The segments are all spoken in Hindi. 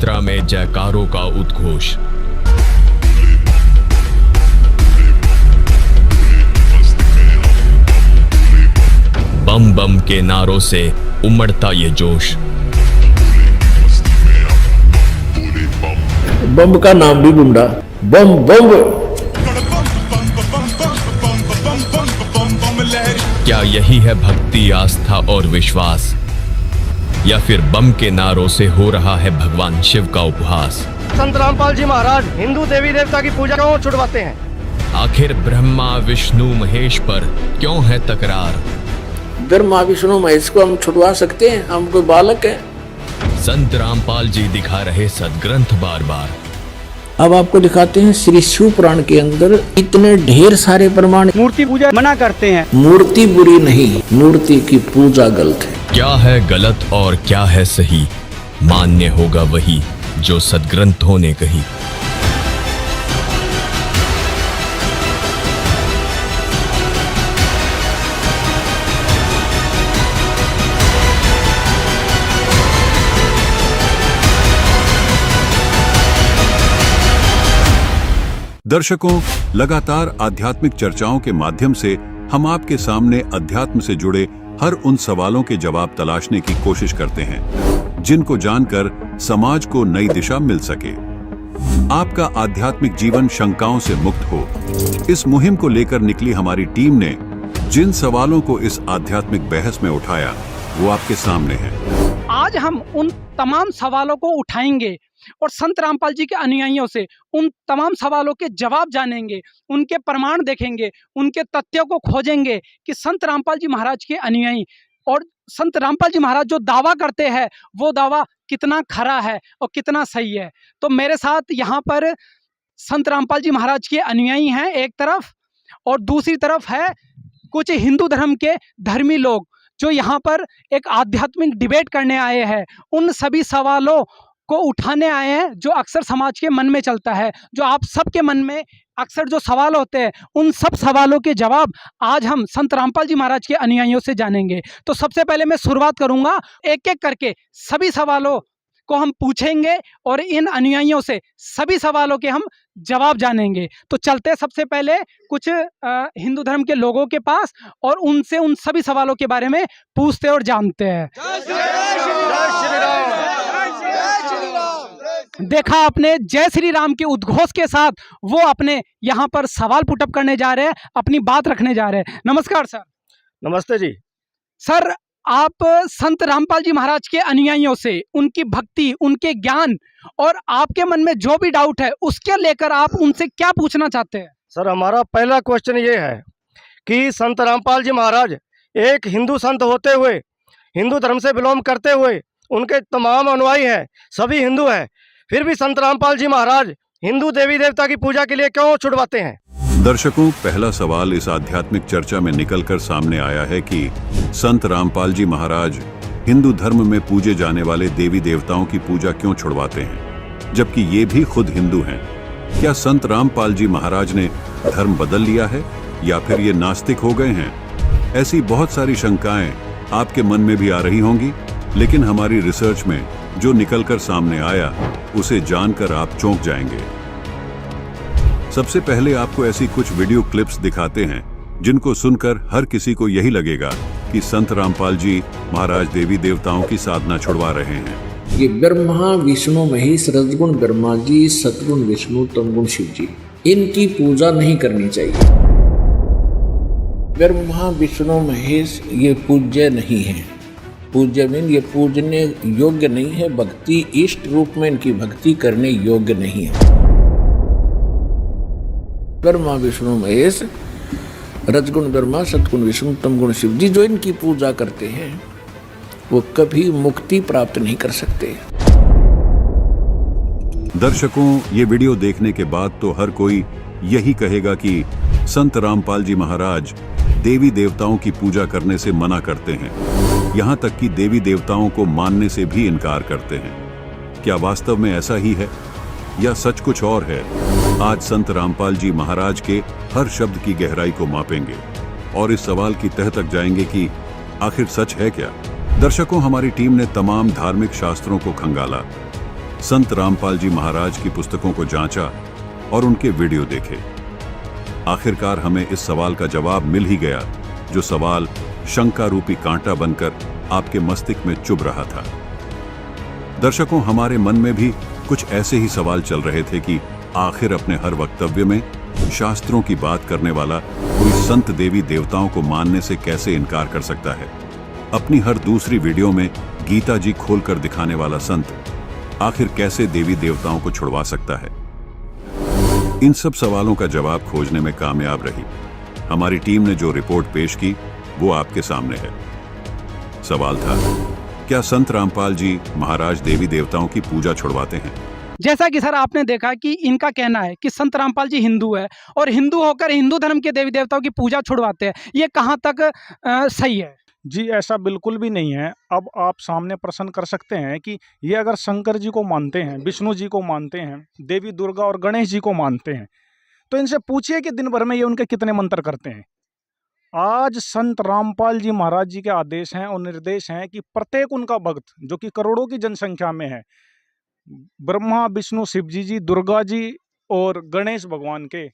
यात्रा में जयकारों का उद्घोष। बम बम के नारों से उमड़ता ये जोश। बम का नाम भी गुंडा। बम बम। क्या यही है भक्ति, आस्था और विश्वास, या फिर बम के नारों से हो रहा है भगवान शिव का उपहास? संत रामपाल जी महाराज हिंदू देवी देवता की पूजा क्यों छुड़वाते हैं? आखिर ब्रह्मा विष्णु महेश पर क्यों है तकरार? ब्रह्मा विष्णु महेश को हम छुड़वा सकते हैं? हम कोई बालक हैं? संत रामपाल जी दिखा रहे सदग्रंथ बार बार। अब आपको दिखाते हैं श्री शिव पुराण के अंदर इतने ढेर सारे प्रमाण। मूर्ति पूजा मना करते हैं। मूर्ति बुरी नहीं, मूर्ति की पूजा गलत है। क्या है गलत और क्या है सही, मान्य होगा वही जो सदग्रंथों ने कही। दर्शकों, लगातार आध्यात्मिक चर्चाओं के माध्यम से हम आपके सामने अध्यात्म से जुड़े हर उन सवालों के जवाब तलाशने की कोशिश करते हैं जिनको जानकर समाज को नई दिशा मिल सके, आपका आध्यात्मिक जीवन शंकाओं से मुक्त हो। इस मुहिम को लेकर निकली हमारी टीम ने जिन सवालों को इस आध्यात्मिक बहस में उठाया वो आपके सामने है। आज हम उन तमाम सवालों को उठाएंगे और संत रामपाल जी के अनुयायियों से उन तमाम सवालों के जवाब जानेंगे, उनके प्रमाण देखेंगे, उनके तथ्यों को खोजेंगे कि संत रामपाल जी महाराज के अनुयायी और संत रामपाल जी महाराज जो दावा करते हैं वो दावा कितना खरा है और कितना सही है। तो मेरे साथ यहाँ पर संत रामपाल जी महाराज के अनुयायी हैं एक तरफ, और दूसरी तरफ है कुछ हिंदू धर्म के धर्मी लोग जो यहाँ पर एक आध्यात्मिक डिबेट करने आए हैं। उन सभी सवालों को उठाने आए हैं जो अक्सर समाज के मन में चलता है, जो आप सबके मन में अक्सर जो सवाल होते हैं, उन सब सवालों के जवाब आज हम संत रामपाल जी महाराज के अनुयायियों से जानेंगे। तो सबसे पहले मैं शुरुआत करूंगा, एक एक करके सभी सवालों को हम पूछेंगे और इन अनुयायियों से सभी सवालों के हम जवाब जानेंगे। तो चलते हैं सबसे पहले कुछ हिंदू धर्म के लोगों के पास और उनसे उन सभी सवालों के बारे में पूछते और जानते हैं। देखा आपने, जय श्री राम के उद्घोष के साथ वो अपने यहाँ पर सवाल पुटअप करने जा रहे हैं, अपनी बात रखने जा रहे हैं। नमस्कार सर। नमस्ते जी। सर, आप संत रामपाल जी महाराज के अनुयायियों से उनकी भक्ति, उनके ज्ञान और आपके मन में जो भी डाउट है उसके लेकर आप उनसे क्या पूछना चाहते हैं? सर, हमारा पहला क्वेश्चन ये है कि संत रामपाल जी महाराज एक हिंदू संत होते हुए, हिंदू धर्म से बिलोंग करते हुए, उनके तमाम अनुयायी हैं, सभी हिंदू हैं, फिर भी संत रामपाल जी महाराज हिंदू देवी देवता की पूजा के लिए क्यों छुड़वाते हैं? दर्शकों, पहला सवाल इस आध्यात्मिक चर्चा में निकलकर सामने आया है कि संत रामपाल जी महाराज हिंदू धर्म में पूजे जाने वाले देवी देवताओं की पूजा क्यों छुड़वाते हैं, जबकि ये भी खुद हिंदू हैं। क्या संत रामपाल जी महाराज ने धर्म बदल लिया है या फिर ये नास्तिक हो गए हैं? ऐसी बहुत सारी शंकाएं आपके मन में भी आ रही होंगी, लेकिन हमारी रिसर्च में जो निकलकर सामने आया उसे जानकर आप चौंक जाएंगे। सबसे पहले आपको ऐसी कुछ वीडियो क्लिप्स दिखाते हैं जिनको सुनकर हर किसी को यही लगेगा कि संत रामपाल जी महाराज देवी देवताओं की साधना छुड़वा रहे हैं। ये ब्रह्मा विष्णु महेश, रजगुण ब्रह्मा जी, सतगुण विष्णु, तमगुण शिव जी, इनकी पूजा नहीं करनी चाहिए। ब्रह्मा विष्णु महेश ये पूज्य नहीं है। पूज्य मीन ये पूजने योग्य नहीं है, भक्ति इष्ट रूप में इनकी भक्ति करने योग्य नहीं है। ब्रह्मा विष्णु महेश, रजगुण ब्रह्मा, सतगुण विष्णु, तमगुण शिव जी, जो इनकी पूजा करते हैं वो कभी मुक्ति प्राप्त नहीं कर सकते। दर्शकों, ये वीडियो देखने के बाद तो हर कोई यही कहेगा कि संत रामपाल जी महाराज देवी देवताओं की पूजा करने से मना करते हैं, यहाँ तक कि देवी देवताओं को मानने से भी इनकार करते हैं। क्या वास्तव में ऐसा ही है या सच कुछ और है? आज संत रामपाल जी महाराज के हर शब्द की गहराई को मापेंगे और इस सवाल की तह तक जाएंगे कि आखिर सच है क्या। दर्शकों, हमारी टीम ने तमाम धार्मिक शास्त्रों को खंगाला, संत रामपाल जी महाराज की पुस्तकों को जांचा और उनके वीडियो देखे। आखिरकार हमें इस सवाल का जवाब मिल ही गया, जो सवाल शंका रूपी कांटा बनकर आपके मस्तिष्क में चुभ रहा था। दर्शकों, हमारे मन में भी कुछ ऐसे ही सवाल चल रहे थे कि आखिर अपने हर वक्तव्य में शास्त्रों की बात करने वाला कोई संत देवी देवताओं को मानने से कैसे इनकार कर सकता है। अपनी हर दूसरी वीडियो में गीता जी खोलकर दिखाने वाला संत आखिर कैसे देवी देवताओं को छुड़वा सकता है। इन सब सवालों का जवाब खोजने में कामयाब रही हमारी टीम ने जो रिपोर्ट पेश की, वो आपके सामने है। सवाल था, क्या संत रामपाल जी महाराज देवी देवताओं की पूजा छुड़वाते हैं? जैसा कि सर आपने देखा कि इनका कहना है कि संत रामपाल जी हिंदू है और हिंदू होकर हिंदू धर्म के देवी देवताओं की पूजा छुड़वाते हैं। ये कहाँ तक सही है? जी, ऐसा बिल्कुल भी नहीं है। अब आप सामने प्रश्न कर सकते हैं कि ये अगर शंकर जी को मानते हैं, विष्णु जी को मानते हैं, देवी दुर्गा और गणेश जी को मानते हैं, तो इनसे पूछिए कि दिन भर में ये उनके कितने मंत्र करते हैं। आज संत रामपाल जी महाराज जी के आदेश हैं और निर्देश हैं कि प्रत्येक उनका भक्त, जो कि करोड़ों की जनसंख्या में है, ब्रह्मा विष्णु शिव जी, दुर्गा जी और गणेश भगवान के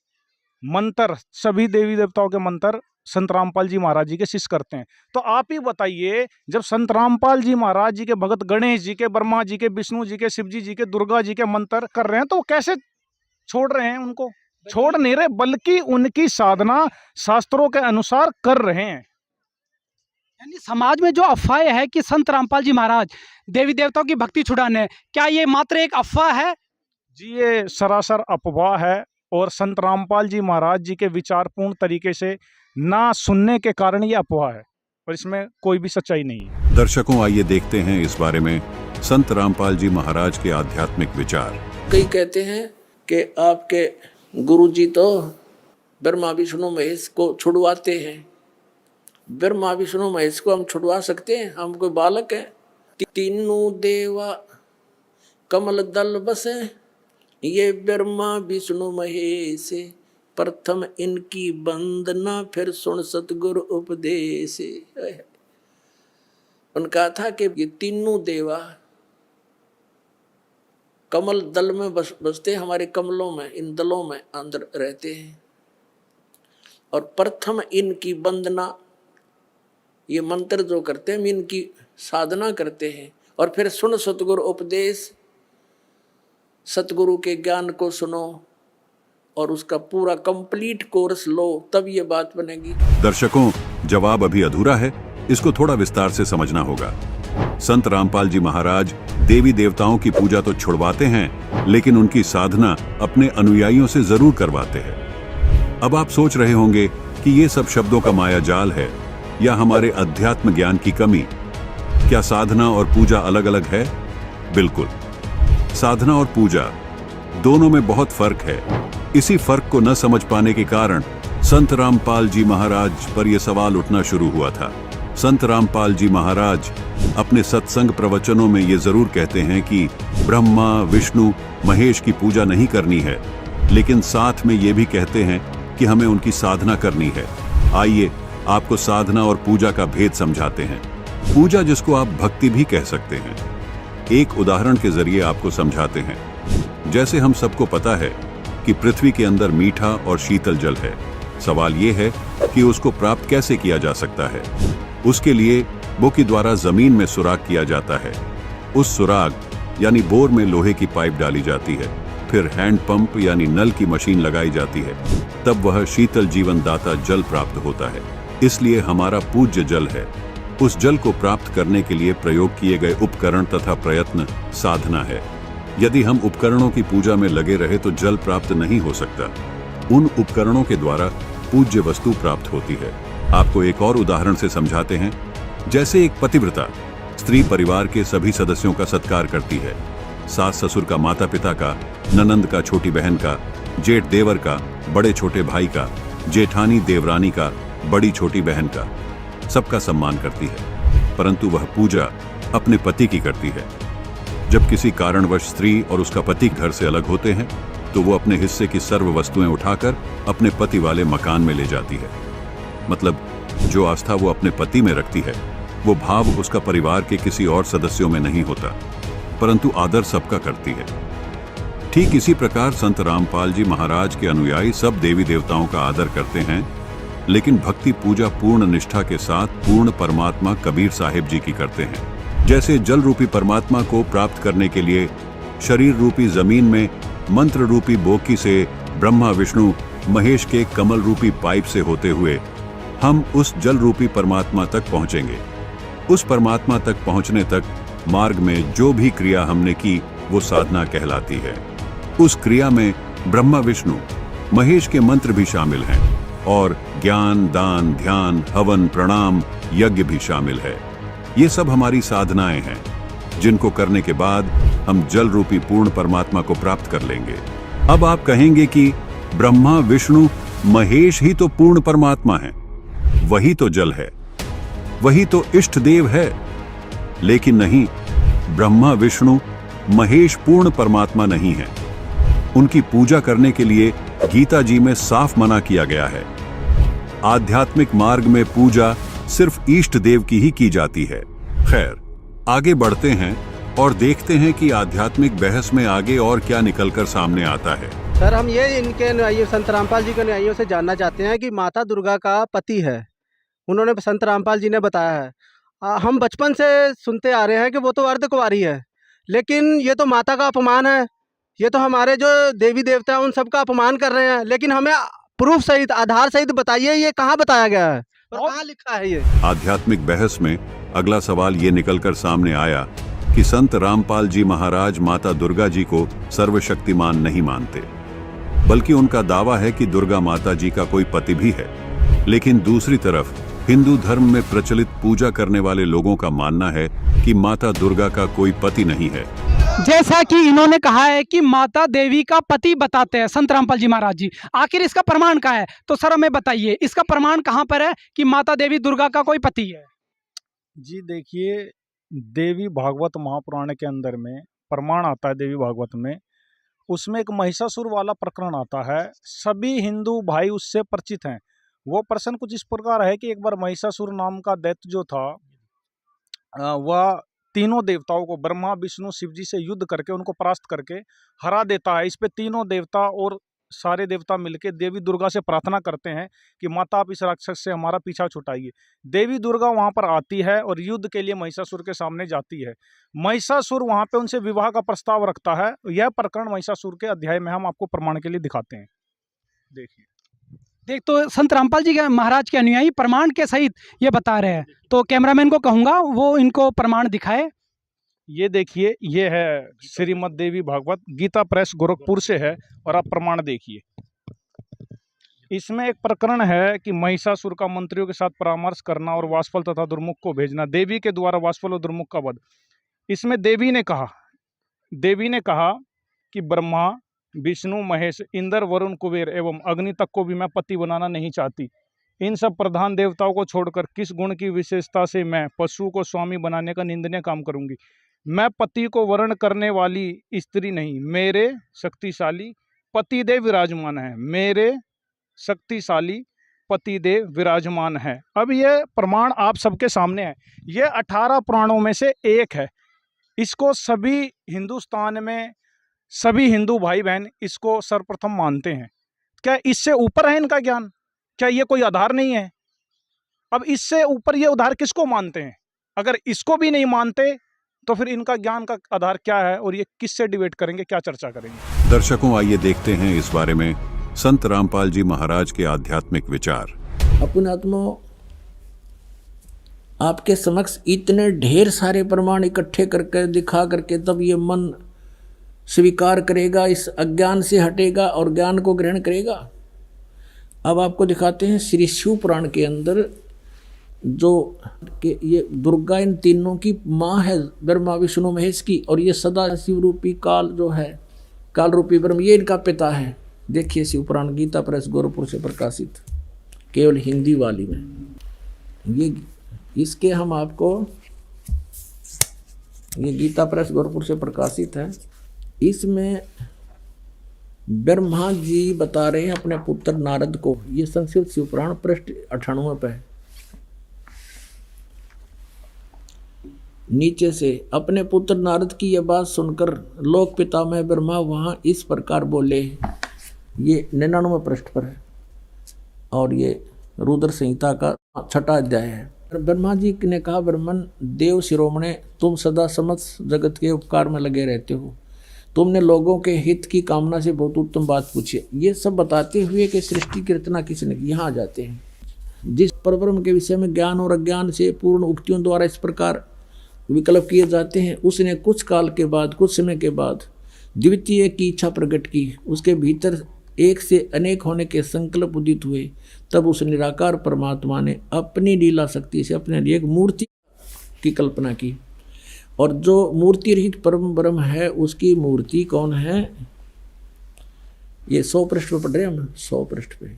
मंत्र, सभी देवी देवताओं के मंत्र संत रामपाल जी महाराज जी के शिष्य करते हैं। तो आप ही बताइए, जब संत रामपाल जी महाराज जी के भगत गणेश जी के, ब्रह्मा जी के, विष्णु जी के, शिव जी के, दुर्गा जी के मंत्र कर रहे हैं, तो कैसे छोड़ रहे हैं? उनको छोड़ नहीं रहे, बल्कि उनकी साधना शास्त्रों के अनुसार कर रहे हैं। यानी समाज में जो अफवाह है कि संत रामपाल जी महाराज देवी देवताओं की भक्ति छुड़ाने, क्या ये मात्र एक अफवाह है? जी, ये सरासर अफवाह है और संत रामपाल जी महाराज जी के विचार पूर्ण तरीके से ना सुनने के कारण ये अफवाह है और इसमें कोई भी सच्चाई नहीं है। दर्शकों, आइए देखते हैं इस बारे में संत रामपाल जी महाराज के आध्यात्मिक विचार। कई कहते हैं कि आपके गुरु जी तो ब्रह्मा विष्णु महेश को छुड़वाते हैं। ब्रह्मा विष्णु महेश को हम छुड़वा सकते हैं? हम कोई बालक है? तीनों देवा कमल दल बसे, ये ब्रह्मा विष्णु महेश, प्रथम इनकी वंदना फिर सुन सतगुरु उपदेश। उनका था कि ये तीनों देवा कमल दल में बसते, हमारे कमलों में, इन दलों में अंदर रहते हैं, और प्रथम इनकी वंदना, ये मंत्र जो करते हैं इनकी साधना करते हैं, और फिर सुन सतगुरु उपदेश, सतगुरु के ज्ञान को सुनो और उसका पूरा कंप्लीट कोर्स लो, तब ये बात बनेगी। दर्शकों, जवाब अभी अधूरा है, इसको थोड़ा विस्तार से समझना होगा। संत रामपाल जी महाराज देवी देवताओं की पूजा तो छुड़वाते हैं, लेकिन उनकी साधना अपने अनुयायियों से जरूर करवाते हैं। अब आप सोच रहे होंगे कि ये सब शब्दों का माया जाल है या हमारे अध्यात्म ज्ञान की कमी। क्या साधना और पूजा अलग अलग है? बिल्कुल। साधना और पूजा दोनों में बहुत फर्क है। इसी फर्क को न समझ पाने के कारण संत रामपाल जी महाराज पर यह सवाल उठना शुरू हुआ था। संत रामपाल जी महाराज अपने सत्संग प्रवचनों में ये जरूर कहते हैं कि ब्रह्मा विष्णु महेश की पूजा नहीं करनी है, लेकिन साथ में ये भी कहते हैं कि हमें उनकी साधना करनी है। आइए आपको साधना और पूजा का भेद समझाते हैं। पूजा, जिसको आप भक्ति भी कह सकते हैं, एक उदाहरण के जरिए आपको समझाते हैं। जैसे हम सबको पता है कि पृथ्वी के अंदर मीठा और शीतल जल है। सवाल ये है कि उसको प्राप्त कैसे किया जा सकता है। उसके लिए बोकी द्वारा जमीन में सुराख किया जाता है। उस सुराख यानी बोर में लोहे की पाइप डाली जाती है, फिर हैंड पंप यानी नल की मशीन लगाई जाती है, तब वह शीतल जीवन दाता जल प्राप्त होता है। इसलिए हमारा पूज्य जल है। उस जल को प्राप्त करने के लिए प्रयोग किए गए उपकरण तथा प्रयत्न साधना है। यदि हम उपकरणों की पूजा में लगे रहे तो जल प्राप्त नहीं हो सकता। उन उपकरणों के द्वारा पूज्य वस्तु प्राप्त होती है। आपको एक और उदाहरण से समझाते हैं। जैसे एक पतिव्रता स्त्री परिवार के सभी सदस्यों का सत्कार करती है, सास ससुर का, माता पिता का, ननंद का, छोटी बहन का, जेठ देवर का, बड़े छोटे भाई का, जेठानी देवरानी का, बड़ी छोटी बहन का, सबका सम्मान करती है, परंतु वह पूजा अपने पति की करती है। जब किसी कारणवश स्त्री और उसका पति घर से अलग होते हैं तो वो अपने हिस्से की सर्व वस्तुएं उठाकर अपने पति वाले मकान में ले जाती है। मतलब जो आस्था वो अपने पति में रखती है, वो भाव उसका परिवार के किसी और सदस्यों में नहीं होता। परंतु आदर सबका करती है। ठीक इसी प्रकार संत रामपाल जी महाराज के अनुयायी सब देवी देवताओं का आदर करते हैं, लेकिन भक्ति पूजा पूर्ण निष्ठा के साथ पूर्ण परमात्मा कबीर साहिब जी की करते हैं। जैसे जल रूपी परमात्मा को प्राप्त करने के लिए शरीर रूपी जमीन में मंत्र रूपी बोकी से ब्रह्मा विष्णु महेश के कमल रूपी पाइप से होते हुए हम उस जल रूपी परमात्मा तक पहुंचेंगे। उस परमात्मा तक पहुंचने तक मार्ग में जो भी क्रिया हमने की वो साधना कहलाती है। उस क्रिया में ब्रह्मा विष्णु महेश के मंत्र भी शामिल हैं और ज्ञान दान ध्यान हवन प्रणाम यज्ञ भी शामिल है। ये सब हमारी साधनाएं हैं जिनको करने के बाद हम जल रूपी पूर्ण परमात्मा को प्राप्त कर लेंगे। अब आप कहेंगे कि ब्रह्मा विष्णु महेश ही तो पूर्ण परमात्मा है, वही तो जल है, वही तो इष्ट देव है। लेकिन नहीं, ब्रह्मा विष्णु महेश पूर्ण परमात्मा नहीं है। उनकी पूजा करने के लिए गीता जी में साफ मना किया गया है। आध्यात्मिक मार्ग में पूजा सिर्फ इष्ट देव की ही की जाती है। खैर, आगे बढ़ते हैं और देखते हैं कि आध्यात्मिक बहस में आगे और क्या निकलकर सामने आता है। सर, हम ये इनके अनुयायियों संत रामपाल जी के अनुयायियों से जानना चाहते हैं कि माता दुर्गा का पति है, उन्होंने संत रामपाल जी ने बताया है। हम बचपन से सुनते आ रहे हैं कि वो तो अर्धकुंवारी है, लेकिन ये तो माता का अपमान है, ये तो हमारे जो देवी देवता हैं उन सबका अपमान कर रहे हैं। लेकिन हमें प्रूफ सहित आधार सहित बताइए, ये कहाँ बताया गया है और कहाँ लिखा है ये। आध्यात्मिक बहस में अगला सवाल ये निकलकर सामने आया कि संत रामपाल जी महाराज माता दुर्गा जी को सर्वशक्तिमान नहीं मानते, बल्कि उनका दावा है कि दुर्गा माता जी का कोई पति भी है। लेकिन दूसरी तरफ हिंदू धर्म में प्रचलित पूजा करने वाले लोगों का मानना है कि माता दुर्गा का कोई पति नहीं है। जैसा कि इन्होंने कहा है कि माता देवी का पति बताते हैं संत रामपाल जी महाराज जी, आखिर इसका प्रमाण क्या है? तो सर हमें बताइए, इसका प्रमाण कहाँ पर है कि माता देवी दुर्गा का कोई पति है? जी देखिए, देवी भागवत महापुराण के अंदर में प्रमाण आता है देवी भागवत में, उसमें एक महिषासुर वाला प्रकरण आता है। सभी हिंदू भाई उससे परिचित हैं। वो प्रश्न कुछ इस प्रकार है कि एक बार महिषासुर नाम का दैत्य जो था वह तीनों देवताओं को ब्रह्मा विष्णु शिव जी से युद्ध करके उनको परास्त करके हरा देता है। इस पे तीनों देवता और सारे देवता मिलके देवी दुर्गा से प्रार्थना करते हैं कि माता आप इस राक्षस से हमारा पीछा छुटाइए। देवी दुर्गा वहां पर आती है और युद्ध के लिए महिषासुर के सामने जाती है। महिषासुर वहां पे उनसे विवाह का प्रस्ताव रखता है। यह प्रकरण महिषासुर के अध्याय में हम आपको प्रमाण के लिए दिखाते हैं। देखिए, देख तो संत रामपाल जी के महाराज के अनुयायी प्रमाण के सहित ये बता रहे हैं, तो कैमरामैन को कहूँगा वो इनको प्रमाण दिखाए। ये देखिए, ये है श्रीमद् देवी भागवत, गीता प्रेस गोरखपुर से है और आप प्रमाण देखिए। इसमें एक प्रकरण है कि महिषासुर का मंत्रियों के साथ परामर्श करना और वासफल तथा दुर्मुख को भेजना, देवी के द्वारा वासफल और दुर्मुख का वध। इसमें देवी ने कहा कि ब्रह्मा विष्णु महेश इंद्र वरुण कुबेर एवं अग्नि तक को भी मैं पति बनाना नहीं चाहती। इन सब प्रधान देवताओं को छोड़कर किस गुण की विशेषता से मैं पशु को स्वामी बनाने का निंदनीय काम करूंगी। मैं पति को वर्ण करने वाली स्त्री नहीं, मेरे शक्तिशाली पतिदेव विराजमान है, मेरे शक्तिशाली पतिदेव विराजमान है। अब ये प्रमाण आप सबके सामने है। ये 18 पुराणों में से एक है। इसको सभी हिंदुस्तान में सभी हिंदू भाई बहन इसको सर्वप्रथम मानते हैं। क्या इससे ऊपर है इनका ज्ञान? क्या ये कोई आधार नहीं है? अब इससे ऊपर ये आधार किसको मानते हैं? अगर इसको भी नहीं मानते तो फिर इनका ज्ञान का आधार क्या है और ये किससे डिबेट करेंगे, क्या चर्चा करेंगे? दर्शकों, आइए देखते हैं इस बारे में संत रामपाल जी महाराज के आध्यात्मिक विचार। अपने आत्मा आपके समक्ष इतने ढेर सारे प्रमाण इकट्ठे करके दिखा करके तब ये मन स्वीकार करेगा, इस अज्ञान से हटेगा और ज्ञान को ग्रहण करेगा। अब आपको दिखाते हैं श्री शिव पुराण के अंदर जो कि ये दुर्गा इन तीनों की माँ है, ब्रह्मा विष्णु महेश की, और ये सदा शिव रूपी काल जो है, काल रूपी ब्रह्म, ये इनका पिता है। देखिए शिव पुराण गीता प्रेस गोरखपुर से प्रकाशित, केवल हिंदी वाली में। ये इसके हम आपको, ये गीता प्रेस गोरखपुर से प्रकाशित है। इसमें ब्रह्मा जी बता रहे हैं अपने पुत्र नारद को, ये संस्कृत शिव पुराण पृष्ठ 98 पे है। नीचे से अपने पुत्र नारद की यह बात सुनकर लोक पितामह ब्रह्मा वहाँ इस प्रकार बोले। ये 99वें पृष्ठ पर है और ये रुद्र संहिता का 6वां अध्याय है। ब्रह्मा जी ने कहा, ब्रह्मन देव शिरोमणे, तुम सदा समस्त जगत के उपकार में लगे रहते हो। तुमने लोगों के हित की कामना से बहुत उत्तम बात पूछी। ये सब बताते हुए कि सृष्टि की रचना किसने की, यहाँ आ जाते हैं। जिस परब्रह्म के विषय में ज्ञान और अज्ञान से पूर्ण उक्तियों द्वारा इस प्रकार विकल्प किए जाते हैं, उसने कुछ काल के बाद, कुछ समय के बाद द्वितीय की इच्छा प्रकट की। उसके भीतर एक से अनेक होने के संकल्प उदित हुए। तब उस निराकार परमात्मा ने अपनी लीला शक्ति से अपने लिए एक मूर्ति की कल्पना की। और जो मूर्ति रहित परम ब्रह्म है, उसकी मूर्ति कौन है? ये 100 पृष्ठ पर पढ़ रहे हम, 100 पृष्ठ पे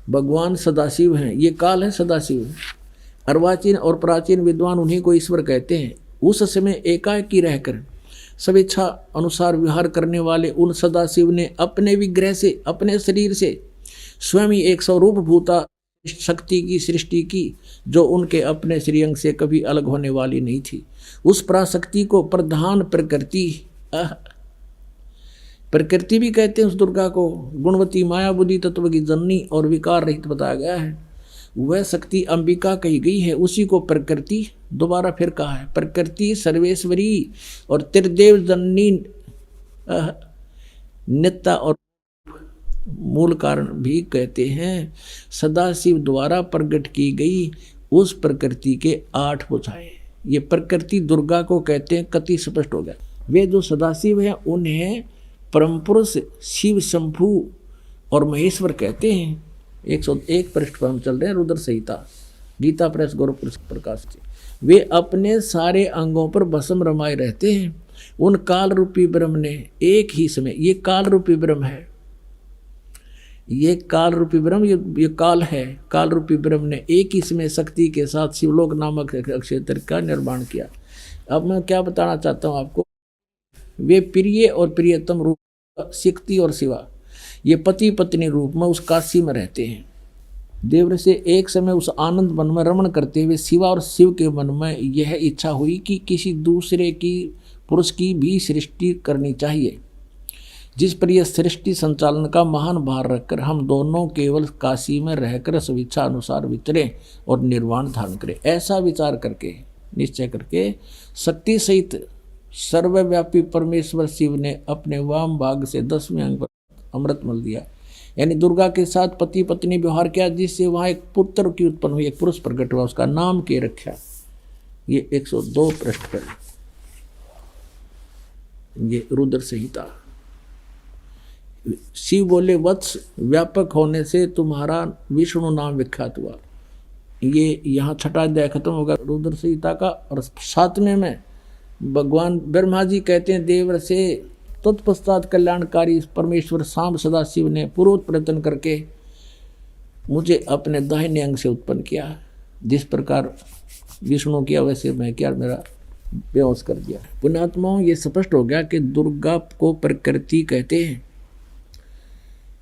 भगवान सदाशिव हैं। ये काल है सदाशिव। अर्वाचीन और प्राचीन विद्वान उन्हीं को ईश्वर कहते हैं। उस समय एकाएकी रहकर सब इच्छा अनुसार विहार करने वाले उन सदाशिव ने अपने विग्रह से, अपने शरीर से स्वयं ही एक स्वरूप भूता शक्ति की सृष्टि की, जो उनके अपने श्रीअंग से कभी अलग होने वाली नहीं थी। उस पराशक्ति को प्रधान प्रकृति भी कहते हैं। उस दुर्गा को गुणवती माया बुद्धि तत्व की जननी और विकार रहित बताया गया है। वह शक्ति अंबिका कही गई है, उसी को प्रकृति दोबारा फिर कहा है। प्रकृति सर्वेश्वरी और त्रिदेव जननी नित्या और मूल कारण भी कहते हैं। सदाशिव द्वारा प्रकट की गई उस प्रकृति के 8 भुजाएं, ये प्रकृति दुर्गा को कहते हैं। कति स्पष्ट हो गया। वे जो सदाशिव हैं उन्हें परम पुरुष शिव, शंभु और महेश्वर कहते हैं। 101 पृष्ठ पर हम चल रहे हैं, रुद्र संहिता, गीता प्रेस, गौरव प्रकाश जी। वे अपने सारे अंगों पर भस्म रमाए रहते हैं। उन काल रूपी ब्रह्म ने एक ही समय, ये काल रूपी ब्रह्म है, ये काल रूपी ब्रह्म, ये काल है। काल रूपी ब्रह्म ने एक ही समय शक्ति के साथ शिवलोक नामक क्षेत्र का निर्माण किया। अब मैं क्या बताना चाहता हूँ आपको, वे प्रिय और प्रियतम रूप शक्ति और शिवा, ये पति पत्नी रूप में उस काशी में रहते हैं। देव से एक समय उस आनंद वन में रमण करते हुए शिवा और शिव के मन में यह इच्छा हुई कि किसी दूसरे की पुरुष की भी सृष्टि करनी चाहिए, जिस पर यह सृष्टि संचालन का महान भार रखकर हम दोनों केवल काशी में रहकर स्वेच्छा अनुसार विचरें और निर्वाण धारण करें। ऐसा विचार करके, निश्चय करके, शक्ति सहित सर्वव्यापी परमेश्वर शिव ने अपने वाम भाग से 10वें अंग पर अमृत मल दिया, यानी दुर्गा के साथ पति पत्नी व्यवहार किया, जिससे वहाँ एक पुत्र की उत्पन्न हुई, एक पुरुष प्रकट हुआ, उसका नाम के रखा। ये 102 पृष्ठ पर ये रुद्र संहिता। शिव बोले, वत्स, व्यापक होने से तुम्हारा विष्णु नाम विख्यात हुआ। ये यहाँ 6वां अध्याय खत्म होगा रुद्र संहिता का। और 7वें में भगवान ब्रह्मा जी कहते हैं, देव से तत्पश्चात कल्याणकारी परमेश्वर सांब सदाशिव ने पूर्वोत प्रयत्न करके मुझे अपने दाहिने अंग से उत्पन्न किया। जिस प्रकार विष्णु किया वैसे मैं किया, मेरा बेहोश कर दिया। पुण्यात्माओं, ये स्पष्ट हो गया कि दुर्गा को प्रकृति कहते हैं।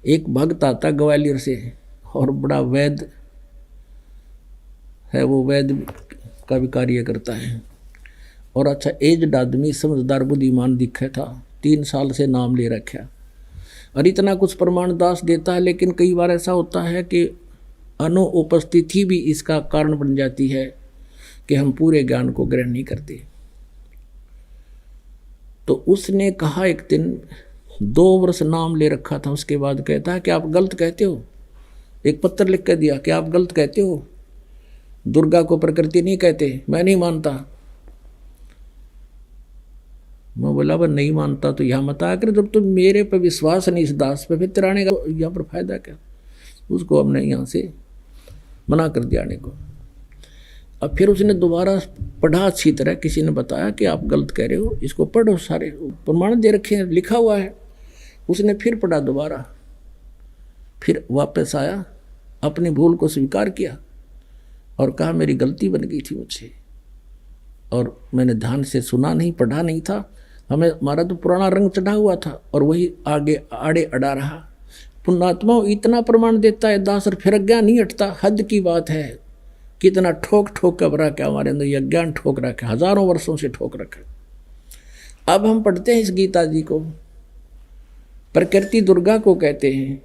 एक भक्त आता ग्वालियर से और बड़ा वैद्य है, वो वैद्य का भी कार्य करता है और अच्छा एज्ड आदमी, समझदार बुद्धिमान दिखे था। 3 साल से नाम ले रखा और इतना कुछ प्रमाण दास देता है। लेकिन कई बार ऐसा होता है कि अनुपस्थिति भी इसका कारण बन जाती है कि हम पूरे ज्ञान को ग्रहण नहीं करते। तो उसने कहा एक दिन 2 वर्ष नाम ले रखा था, उसके बाद कहता है कि आप गलत कहते हो। एक पत्र लिख कर दिया कि आप गलत कहते हो, दुर्गा को प्रकृति नहीं कहते, मैं नहीं मानता। मैं बोला, वह नहीं मानता तो यहाँ मत आकर, जब तुम मेरे पर विश्वास नहीं इस दास पे, फिर तिराने का यहाँ पर फायदा क्या। उसको हमने यहाँ से मना कर दिया आने को। अब फिर उसने दोबारा पढ़ा अच्छी तरह, किसी ने बताया कि आप गलत कह रहे हो, इसको पढ़ो, सारे प्रमाण दे रखे हैं, लिखा हुआ है। उसने फिर पढ़ा दोबारा, फिर वापस आया, अपनी भूल को स्वीकार किया और कहा मेरी गलती बन गई थी मुझसे और मैंने ध्यान से सुना नहीं, पढ़ा नहीं था। हमारा तो पुराना रंग चढ़ा हुआ था और वही आगे आड़े अड़ा रहा। पुण्यात्मा इतना प्रमाण देता है दास और फिर अज्ञान नहीं हटता। हद की बात है कितना ठोक ठोक कर रखा हमारे अंदर, यह ज्ञान ठोक रखा, हजारों वर्षों से ठोक रखा। अब हम पढ़ते हैं इस गीता जी को, प्रकृति दुर्गा को कहते हैं,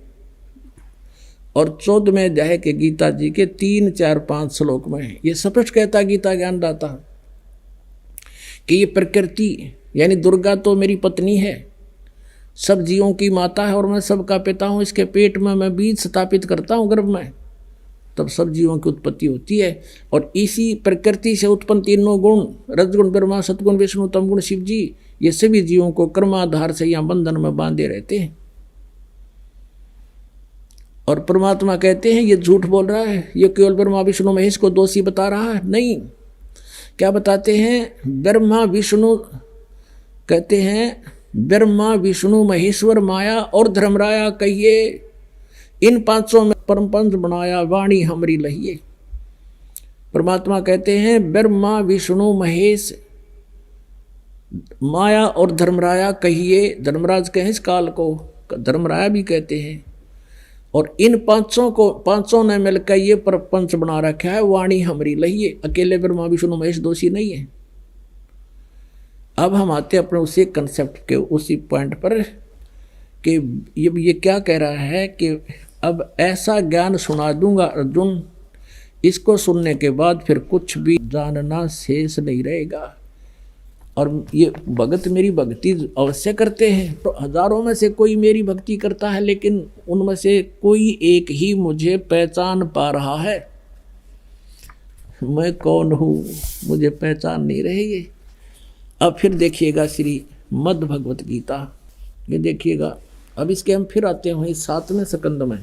और 14वें अध्याय के गीता जी के 3, 4, 5 श्लोक में ये स्पष्ट कहता गीता ज्ञानदाता कि ये प्रकृति यानी दुर्गा तो मेरी पत्नी है, सब जीवों की माता है, और मैं सबका पिता हूँ। इसके पेट में मैं बीज स्थापित करता हूँ गर्भ में, तब सब जीवों की उत्पत्ति होती है। और इसी प्रकृति से उत्पन्न तीनों गुण, रजगुण ब्रह्मा, सतगुण विष्णु, तमगुण शिव जी, ये सभी जीवों को कर्माधार से यहाँ बंधन में बांधे रहते हैं। और परमात्मा कहते हैं ये झूठ बोल रहा है, ये केवल ब्रह्मा विष्णु महेश को दोषी बता रहा है। नहीं, क्या बताते हैं? ब्रह्मा विष्णु कहते हैं, ब्रह्मा विष्णु महेश्वर माया और धर्मराया कहिए, इन पांचों में परम पंच बनाया, वाणी हमरी लहिए। परमात्मा कहते हैं ब्रह्मा विष्णु महेश माया और धर्मराया कहिए, धर्मराज कहें इस काल को, धर्मराया भी कहते हैं। और इन पांचों ने मिलकर ये प्रपंच बना रखा है, वाणी हमरी लहिए। अकेले ब्रह्मा विष्णु महेश दोषी नहीं है। अब हम आते अपने उसी कंसेप्ट के उसी पॉइंट पर कि ये क्या कह रहा है कि अब ऐसा ज्ञान सुना दूंगा अर्जुन, इसको सुनने के बाद फिर कुछ भी जानना शेष नहीं रहेगा। और ये भगत मेरी भक्ति अवश्य करते हैं, तो हजारों में से कोई मेरी भक्ति करता है, लेकिन उनमें से कोई एक ही मुझे पहचान पा रहा है। मैं कौन हूँ मुझे पहचान नहीं रही। अब फिर देखिएगा श्री मद् भगवत गीता, ये देखिएगा। अब इसके हम फिर आते हैं 7वें स्कंद में,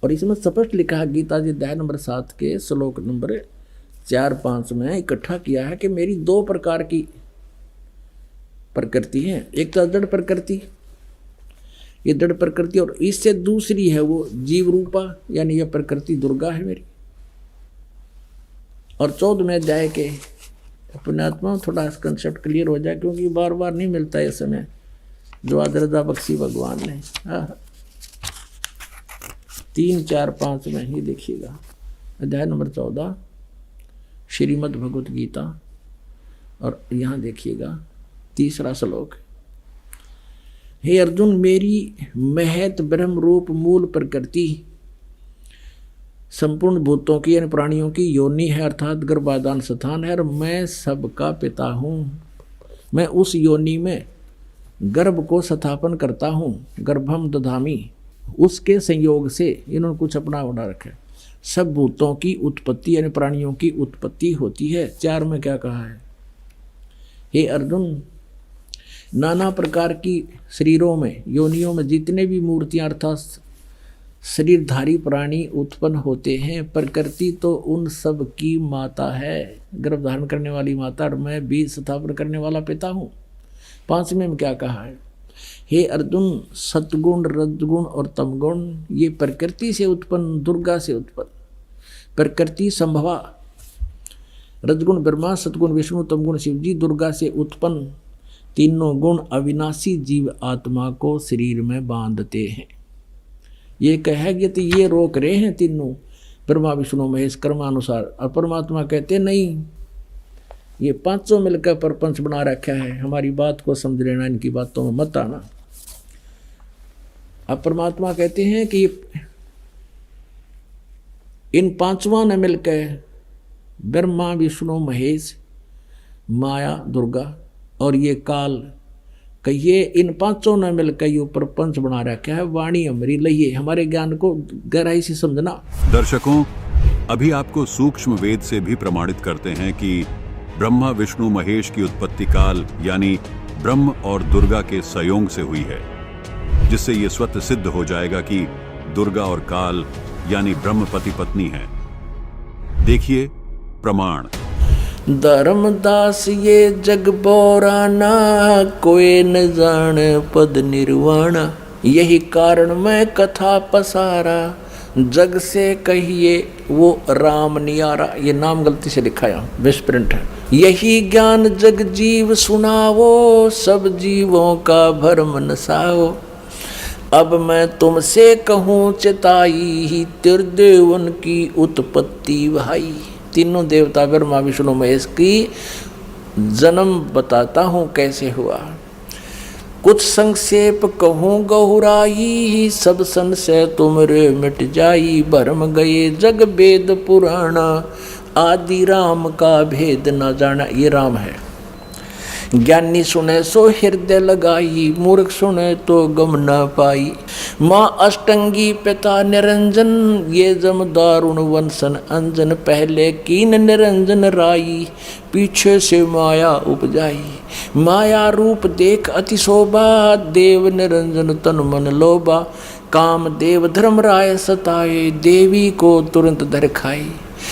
और इसमें स्पष्ट लिखा है गीता जी अध्याय नंबर 7 के श्लोक नंबर 4, 5 में इकट्ठा किया है कि मेरी 2 प्रकार की प्रकृति है। एक तो दृढ़ प्रकृति, ये दृढ़ प्रकृति, और इससे दूसरी है वो जीव रूपा, यानी यह प्रकृति दुर्गा है मेरी। और 14वें अध्याय के अपने आत्मा में थोड़ा कंसेप्ट क्लियर हो जाए, क्योंकि बार बार नहीं मिलता है समय जो आदरदा बख्शी भगवान ने। 3, 4, 5 में ही देखिएगा अध्याय नंबर 14 श्रीमद् भगवत गीता, और यहाँ देखिएगा 3रा श्लोक। हे अर्जुन, मेरी महत ब्रह्म रूप मूल प्रकृति संपूर्ण भूतों की यानी प्राणियों की योनि है, अर्थात गर्भाधान स्थान है, और मैं सबका पिता हूँ। मैं उस योनि में गर्भ को स्थापन करता हूँ, गर्भम दधामी, उसके संयोग से इन्होंने कुछ अपना बना रखा है। सब भूतों की उत्पत्ति यानी प्राणियों की उत्पत्ति होती है। 4 में क्या कहा है? हे अर्जुन, नाना प्रकार की शरीरों में योनियों में जितने भी मूर्तियां अर्थात शरीरधारी प्राणी उत्पन्न होते हैं, प्रकृति तो उन सब की माता है, गर्भ धारण करने वाली माता, और मैं बीज स्थापन करने वाला पिता हूँ। 5वें में क्या कहा है? हे अर्जुन, सतगुण रजगुण और तमगुण ये प्रकृति से उत्पन्न, दुर्गा से उत्पन्न प्रकृति संभवा, रजगुण ब्रह्मा, सतगुण विष्णु, तमगुण शिव जी, दुर्गा से उत्पन्न तीनों गुण अविनाशी जीव आत्मा को शरीर में बांधते हैं। ये कहेंगे तो ये रोक रहे हैं तीनों, ब्रह्मा विष्णु महेश कर्मानुसार, और परमात्मा कहते नहीं, ये पांचों मिलकर प्रपंच बना रखा है, हमारी बात को समझ लेना, इनकी बातों में मत आना। अब परमात्मा कहते हैं कि इन पांचों ने मिलकर ब्रह्मा विष्णु महेश माया दुर्गा और ये काल कहिए, इन पांचों ने मिलकर ये प्रपंच बना रखा है, वाणी हमारी लहिए। हमारे ज्ञान को गहराई से समझना। दर्शकों, अभी आपको सूक्ष्म वेद से भी प्रमाणित करते हैं कि ब्रह्मा विष्णु महेश की उत्पत्ति काल यानी ब्रह्म और दुर्गा के संयोग से हुई है, जिससे ये स्वतः सिद्ध हो जाएगा कि दुर्गा और काल यानी ब्रह्म पति पत्नी है। देखिए प्रमाण। धर्मदास ये जग बोराना, कोई न जाने पद निर्वाणा, यही कारण मैं कथा पसारा, जग से कहिए वो राम नियारा। ये नाम गलती से लिखा है, मिसप्रिंट है। यही ज्ञान जग जीव सुनावो, सब जीवों का भरम नसाओ। अब मैं तुमसे कहूँ चिताई, ही तिरदेवन की उत्पत्ति भाई। तीनों देवता ब्रह्मा विष्णु महेश की जन्म बताता हूँ कैसे हुआ। कुछ संक्षेप कहूँ गहुराई, सब संशय तुमरे मिट जाई। भरम गए जग वेद पुराणा, आदि राम का भेद न जाना। ये राम है। ज्ञानी सुने सो हृदय लगाई, मूर्ख सुने तो गम न पाई। माँ अष्टंगी पिता निरंजन, ये जम दारुण वंशन अंजन। पहले कीन निरंजन राई, पीछे से माया उपजाई। माया रूप देख अति शोभा, देव निरंजन तन मन लोभा। काम देव धर्मराय सताए, देवी को तुरंत धर खाई।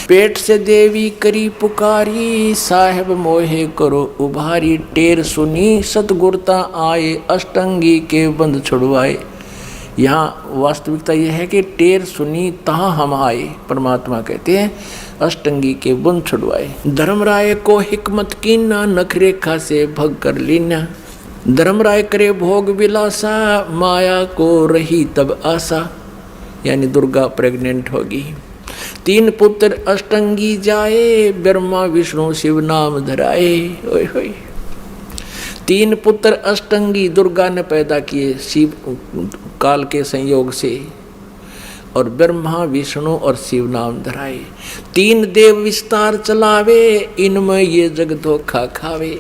पेट से देवी करी पुकारी, साहेब मोहे करो उभारी। टेर सुनी सतगुरता आए, अष्टंगी के बंध छुड़वाए। यहाँ वास्तविकता यह है कि टेर सुनी तहाँ हम आए, परमात्मा कहते हैं अष्टंगी के बंध छुड़वाए। धर्मराय को हिकमत कीना, नखरेखा से भग कर लीना। धर्मराय करे भोग विलासा, माया को रही तब आशा। यानी दुर्गा प्रेग्नेंट होगी। 3 पुत्र अष्टंगी जाए, ब्रह्मा विष्णु शिव नाम धराए। ओए होए 3 पुत्र अष्टंगी दुर्गा ने पैदा किए शिव काल के संयोग से, और ब्रह्मा विष्णु और शिव नाम धराए। 3 देव विस्तार चलावे, इनमें ये जग धोखा खावे।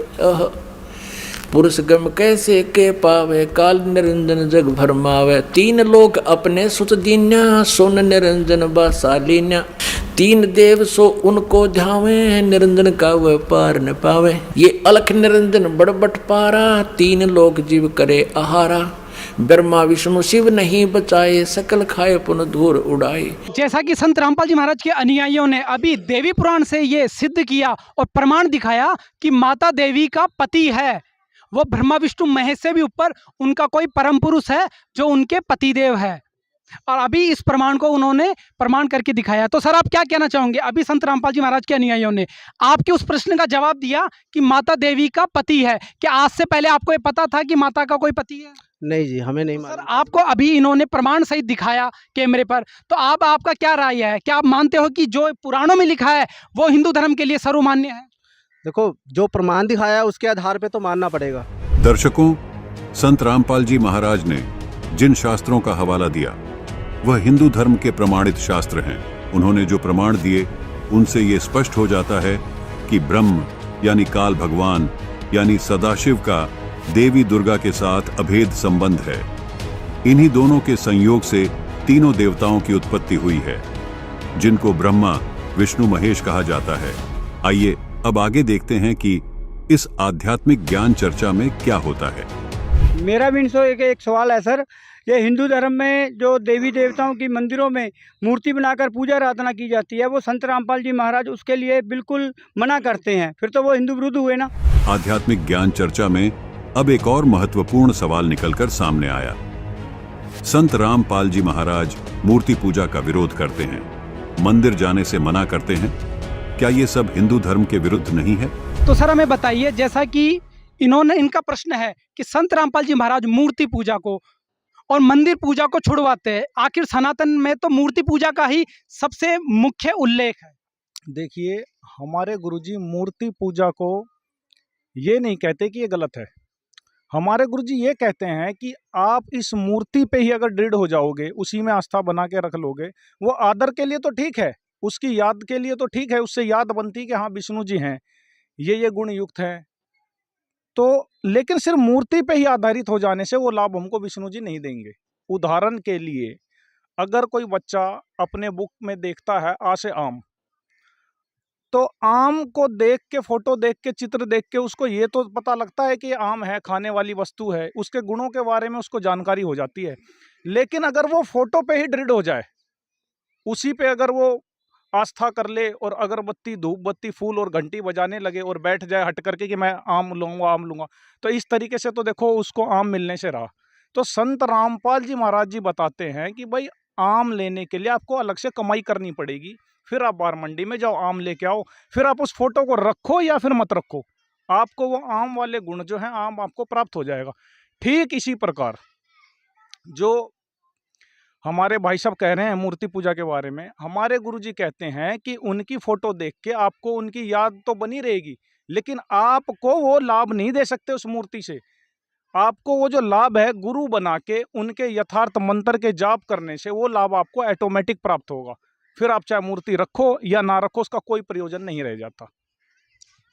पुरुष गम कैसे के पावे, काल निरंजन जग भरमावे। 3 लोग अपने सुत दीन्या, सुन निरंजन बासालीन्या। 3 देव सो उनको ध्यावे, निरंजन का वह पार न पावे। ये अलख निरंजन बड़बट पारा, 3 लोग जीव करे आहारा। ब्रह्मा विष्णु शिव नहीं बचाए, सकल खाए पुन धूर उड़ाए। जैसा कि संत रामपाल जी महाराज के अनुयायियों ने अभी देवी पुराण से ये सिद्ध किया और प्रमाण दिखाया कि माता देवी का पति है, वो ब्रह्मा विष्णु महेश से भी ऊपर उनका कोई परम पुरुष है जो उनके पतिदेव है। और अभी इस प्रमाण को उन्होंने प्रमाण करके दिखाया। तो सर आप क्या कहना चाहोगे? अभी संत रामपाल जी महाराज के अनुयायियों ने आपके उस प्रश्न का जवाब दिया कि माता देवी का पति है। क्या आज से पहले आपको ये पता था कि माता का कोई पति है? नहीं जी, हमें नहीं सर मालूम। आपको अभी इन्होंने प्रमाण सहित दिखाया कैमरे पर, तो आपका क्या राय है? क्या आप मानते हो कि जो पुराणों में लिखा है वो हिंदू धर्म के लिए सर्वमान्य है? देखो, जो प्रमाण दिखाया उसके आधार पे तो मानना पड़ेगा। दर्शकों, संत रामपाल जी महाराज ने जिन शास्त्रों का हवाला दिया वह हिंदू धर्म के प्रमाणित शास्त्र हैं। उन्होंने जो प्रमाण दिए उनसे ये स्पष्ट हो जाता है कि ब्रह्म यानी काल भगवान यानी सदाशिव का देवी दुर्गा के साथ अभेद संबंध है। इन्हीं दोनों के संयोग से तीनों देवताओं की उत्पत्ति हुई है, जिनको ब्रह्मा विष्णु महेश कहा जाता है। आइए अब आगे देखते हैं कि इस आध्यात्मिक ज्ञान चर्चा में क्या होता है। मेरा भी इनसे एक सवाल है सर। ये हिंदू धर्म में जो देवी देवताओं की मंदिरों में मूर्ति बनाकर पूजा आराधना की जाती है, वो संत रामपाल जी महाराज उसके लिए बिल्कुल मना करते हैं, फिर तो वो हिंदू विरुद्ध हुए ना। आध्यात्मिक ज्ञान चर्चा में अब एक और महत्वपूर्ण सवाल निकलकर सामने आया। संत रामपाल जी महाराज मूर्ति पूजा का विरोध करते हैं, मंदिर जाने से मना करते हैं। क्या ये सब हिंदू धर्म के विरुद्ध नहीं है? तो सर हमें बताइए, जैसा कि इनका प्रश्न है कि संत रामपाल जी महाराज मूर्ति पूजा को और मंदिर पूजा को छुड़वाते हैं, आखिर सनातन में तो मूर्ति पूजा का ही सबसे मुख्य उल्लेख है। देखिए, हमारे गुरुजी मूर्ति पूजा को ये नहीं कहते कि ये गलत है। हमारे गुरुजी ये कहते हैं कि आप इस मूर्ति पे ही अगर दृढ़ हो जाओगे, उसी में आस्था बना के रख लोगे, वो आदर के लिए तो ठीक है, उसकी याद के लिए तो ठीक है, उससे याद बनती कि हाँ विष्णु जी हैं, ये गुण युक्त हैं, तो लेकिन सिर्फ मूर्ति पे ही आधारित हो जाने से वो लाभ हमको विष्णु जी नहीं देंगे। उदाहरण के लिए, अगर कोई बच्चा अपने बुक में देखता है आ से आम, तो आम को देख के, फोटो देख के, चित्र देख के उसको ये तो पता लगता है कि ये आम है, खाने वाली वस्तु है, उसके गुणों के बारे में उसको जानकारी हो जाती है। लेकिन अगर वो फोटो पे ही दृढ़ हो जाए, उसी पे अगर वो आस्था कर ले और अगरबत्ती, धूप बत्ती, फूल और घंटी बजाने लगे और बैठ जाए हट करके कि मैं आम लूंगा, तो इस तरीके से तो देखो उसको आम मिलने से रहा। तो संत रामपाल जी महाराज जी बताते हैं कि भाई आम लेने के लिए आपको अलग से कमाई करनी पड़ेगी, फिर आप बार मंडी में जाओ, आम लेके आओ, फिर आप उस फोटो को रखो या फिर मत रखो, आपको वो आम वाले गुण जो है आम आपको प्राप्त हो जाएगा। ठीक इसी प्रकार जो हमारे भाई साहब कह रहे हैं मूर्ति पूजा के बारे में, हमारे गुरुजी कहते हैं कि उनकी फोटो देख के आपको उनकी याद तो बनी रहेगी, लेकिन आपको वो लाभ नहीं दे सकते उस मूर्ति से। आपको वो जो लाभ है गुरु बना के उनके यथार्थ मंत्र के जाप करने से वो लाभ आपको ऑटोमेटिक प्राप्त होगा। फिर आप चाहे मूर्ति रखो या ना रखो, उसका कोई प्रयोजन नहीं रह जाता।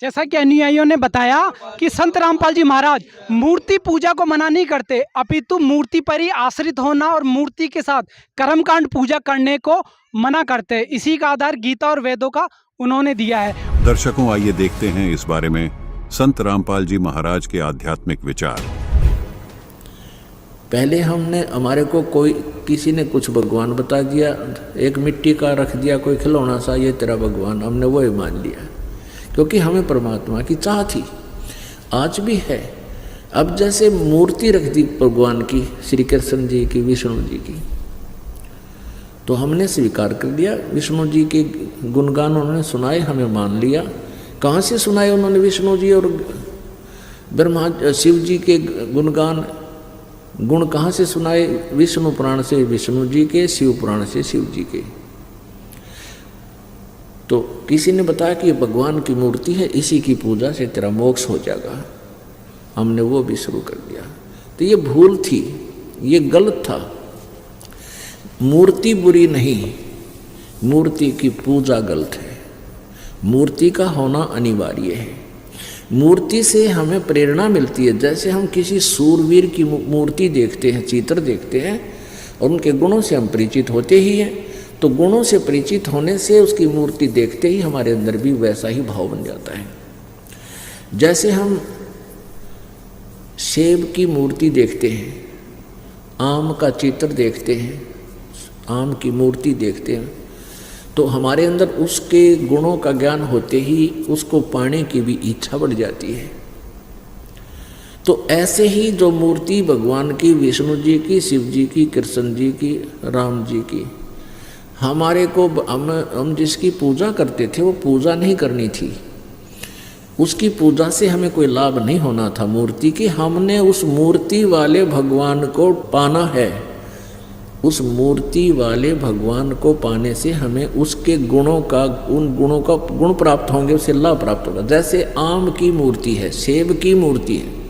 जैसा कि अनुयायियों ने बताया कि संत रामपाल जी महाराज मूर्ति पूजा को मना नहीं करते, अपितु मूर्ति पर ही आश्रित होना और मूर्ति के साथ कर्मकांड पूजा करने को मना करते हैं। इसी का आधार गीता और वेदों का उन्होंने दिया है। दर्शकों, आइए देखते हैं इस बारे में संत रामपाल जी महाराज के आध्यात्मिक विचार। पहले हमारे को किसी ने कुछ भगवान बता दिया, एक मिट्टी का रख दिया कोई खिलौना सा, ये तेरा भगवान, हमने वो ही मान लिया, क्योंकि हमें परमात्मा की चाह थी, आज भी है। अब जैसे मूर्ति रख दी भगवान की, श्री कृष्ण जी की, विष्णु जी की, तो हमने स्वीकार कर लिया। विष्णु जी के गुणगान उन्होंने सुनाए, हमें मान लिया। कहाँ से सुनाए उन्होंने विष्णु जी और ब्रह्मा शिव जी के गुणगान, गुण कहाँ से सुनाए? विष्णु पुराण से विष्णु जी के, शिव पुराण से शिव जी के। तो किसी ने बताया कि भगवान की मूर्ति है, इसी की पूजा से तेरा मोक्ष हो जाएगा, हमने वो भी शुरू कर दिया। तो ये भूल थी, ये गलत था। मूर्ति बुरी नहीं, मूर्ति की पूजा गलत है। मूर्ति का होना अनिवार्य है। मूर्ति से हमें प्रेरणा मिलती है। जैसे हम किसी सूरवीर की मूर्ति देखते हैं, चित्र देखते हैं, और उनके गुणों से हम परिचित होते ही हैं, तो गुणों से परिचित होने से उसकी मूर्ति देखते ही हमारे अंदर भी वैसा ही भाव बन जाता है। जैसे हम सेब की मूर्ति देखते हैं, आम का चित्र देखते हैं, आम की मूर्ति देखते हैं, तो हमारे अंदर उसके गुणों का ज्ञान होते ही उसको पाने की भी इच्छा बढ़ जाती है। तो ऐसे ही जो मूर्ति भगवान की, विष्णु जी की, शिव जी की, कृष्ण जी की, राम जी की, हमारे को हम जिसकी पूजा करते थे वो पूजा नहीं करनी थी, उसकी पूजा से हमें कोई लाभ नहीं होना था मूर्ति की। हमने उस मूर्ति वाले भगवान को पाना है। उस मूर्ति वाले भगवान को पाने से हमें उसके गुणों का, उन गुणों का गुण प्राप्त होंगे, उससे लाभ प्राप्त होगा। जैसे आम की मूर्ति है, सेब की मूर्ति है,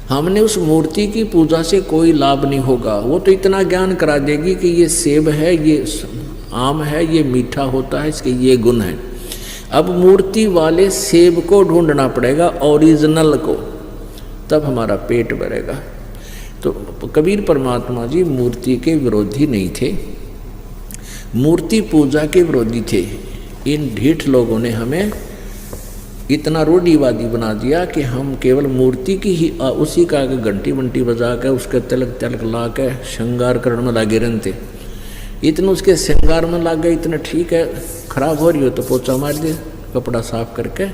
हमने उस मूर्ति की पूजा से कोई लाभ नहीं होगा। वो तो इतना ज्ञान करा देगी कि ये सेब है, ये आम है, ये मीठा होता है, इसके ये गुण हैं। अब मूर्ति वाले सेब को ढूंढना पड़ेगा, ओरिजिनल को, तब हमारा पेट भरेगा। तो कबीर परमात्मा जी मूर्ति के विरोधी नहीं थे, मूर्ति पूजा के विरोधी थे। इन ढीठ लोगों ने हमें इतना रूढ़िवादी बना दिया कि हम केवल मूर्ति की ही उसी का घंटी वंटी बजा के, उसके तिलक तिलक ला के श्रृंगार करने में लगे रहते। इतना उसके श्रृंगार में लग गए, इतना ठीक है, खराब हो रही हो तो पोछा मार दे, कपड़ा साफ करके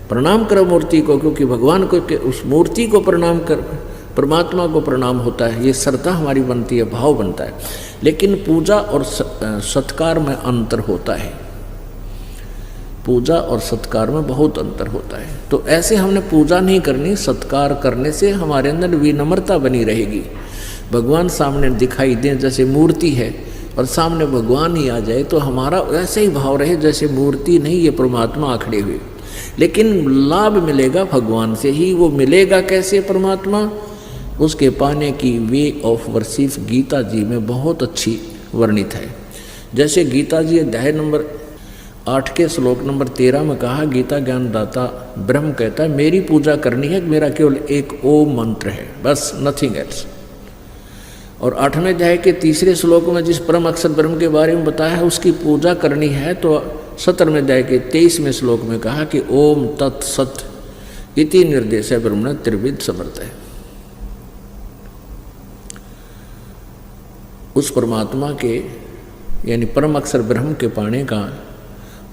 प्रणाम करो मूर्ति को, क्योंकि भगवान को के उस मूर्ति को प्रणाम कर, परमात्मा को प्रणाम होता है। ये श्रद्धा हमारी बनती है, भाव बनता है। लेकिन पूजा और सत्कार में अंतर होता है, पूजा और सत्कार में बहुत अंतर होता है। तो ऐसे हमने पूजा नहीं करनी, सत्कार करने से हमारे अंदर विनम्रता बनी रहेगी। भगवान सामने दिखाई दें जैसे मूर्ति है, और सामने भगवान ही आ जाए तो हमारा ऐसे ही भाव रहे जैसे मूर्ति नहीं, ये परमात्मा आखड़े हुए। लेकिन लाभ मिलेगा भगवान से ही। वो मिलेगा कैसे परमात्मा? उसके पाने की वे ऑफ वर्शिप गीता जी में बहुत अच्छी वर्णित है। जैसे गीता जी अध्याय नंबर 8 के श्लोक नंबर 13 में कहा, गीता ज्ञानदाता ब्रह्म कहता है मेरी पूजा करनी है, मेरा केवल एक ओम मंत्र है, बस, नथिंग एल्स। और 8वें अध्याय के 3 श्लोक में जिस परम अक्षर ब्रह्म के बारे में बताया है उसकी पूजा करनी है, तो 17वें अध्याय के 23वें श्लोक में कहा कि ओम तत्सत इति निर्देश है ब्रह्मण त्रिविध समर्थ है। उस परमात्मा के यानी परम अक्षर ब्रह्म के पाने का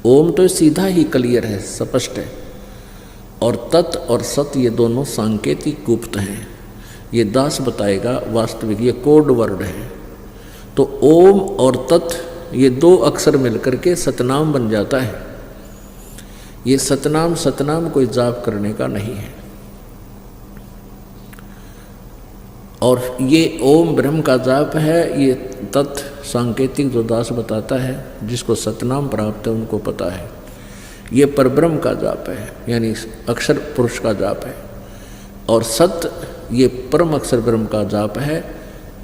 ओम तो सीधा ही क्लियर है, स्पष्ट है, और तत् और सत ये दोनों सांकेतिक गुप्त हैं। ये दास बताएगा, वास्तविक ये कोड वर्ड है। तो ओम और तत् ये 2 अक्षर मिलकर के सतनाम बन जाता है। ये सतनाम कोई जाप करने का नहीं है। और ये ओम ब्रह्म का जाप है, ये तत्व सांकेतिक जो दास बताता है, जिसको सतनाम प्राप्त है उनको पता है। ये परब्रह्म का जाप है, यानी अक्षर पुरुष का जाप है। और सत्य ये परम अक्षर ब्रह्म का जाप है,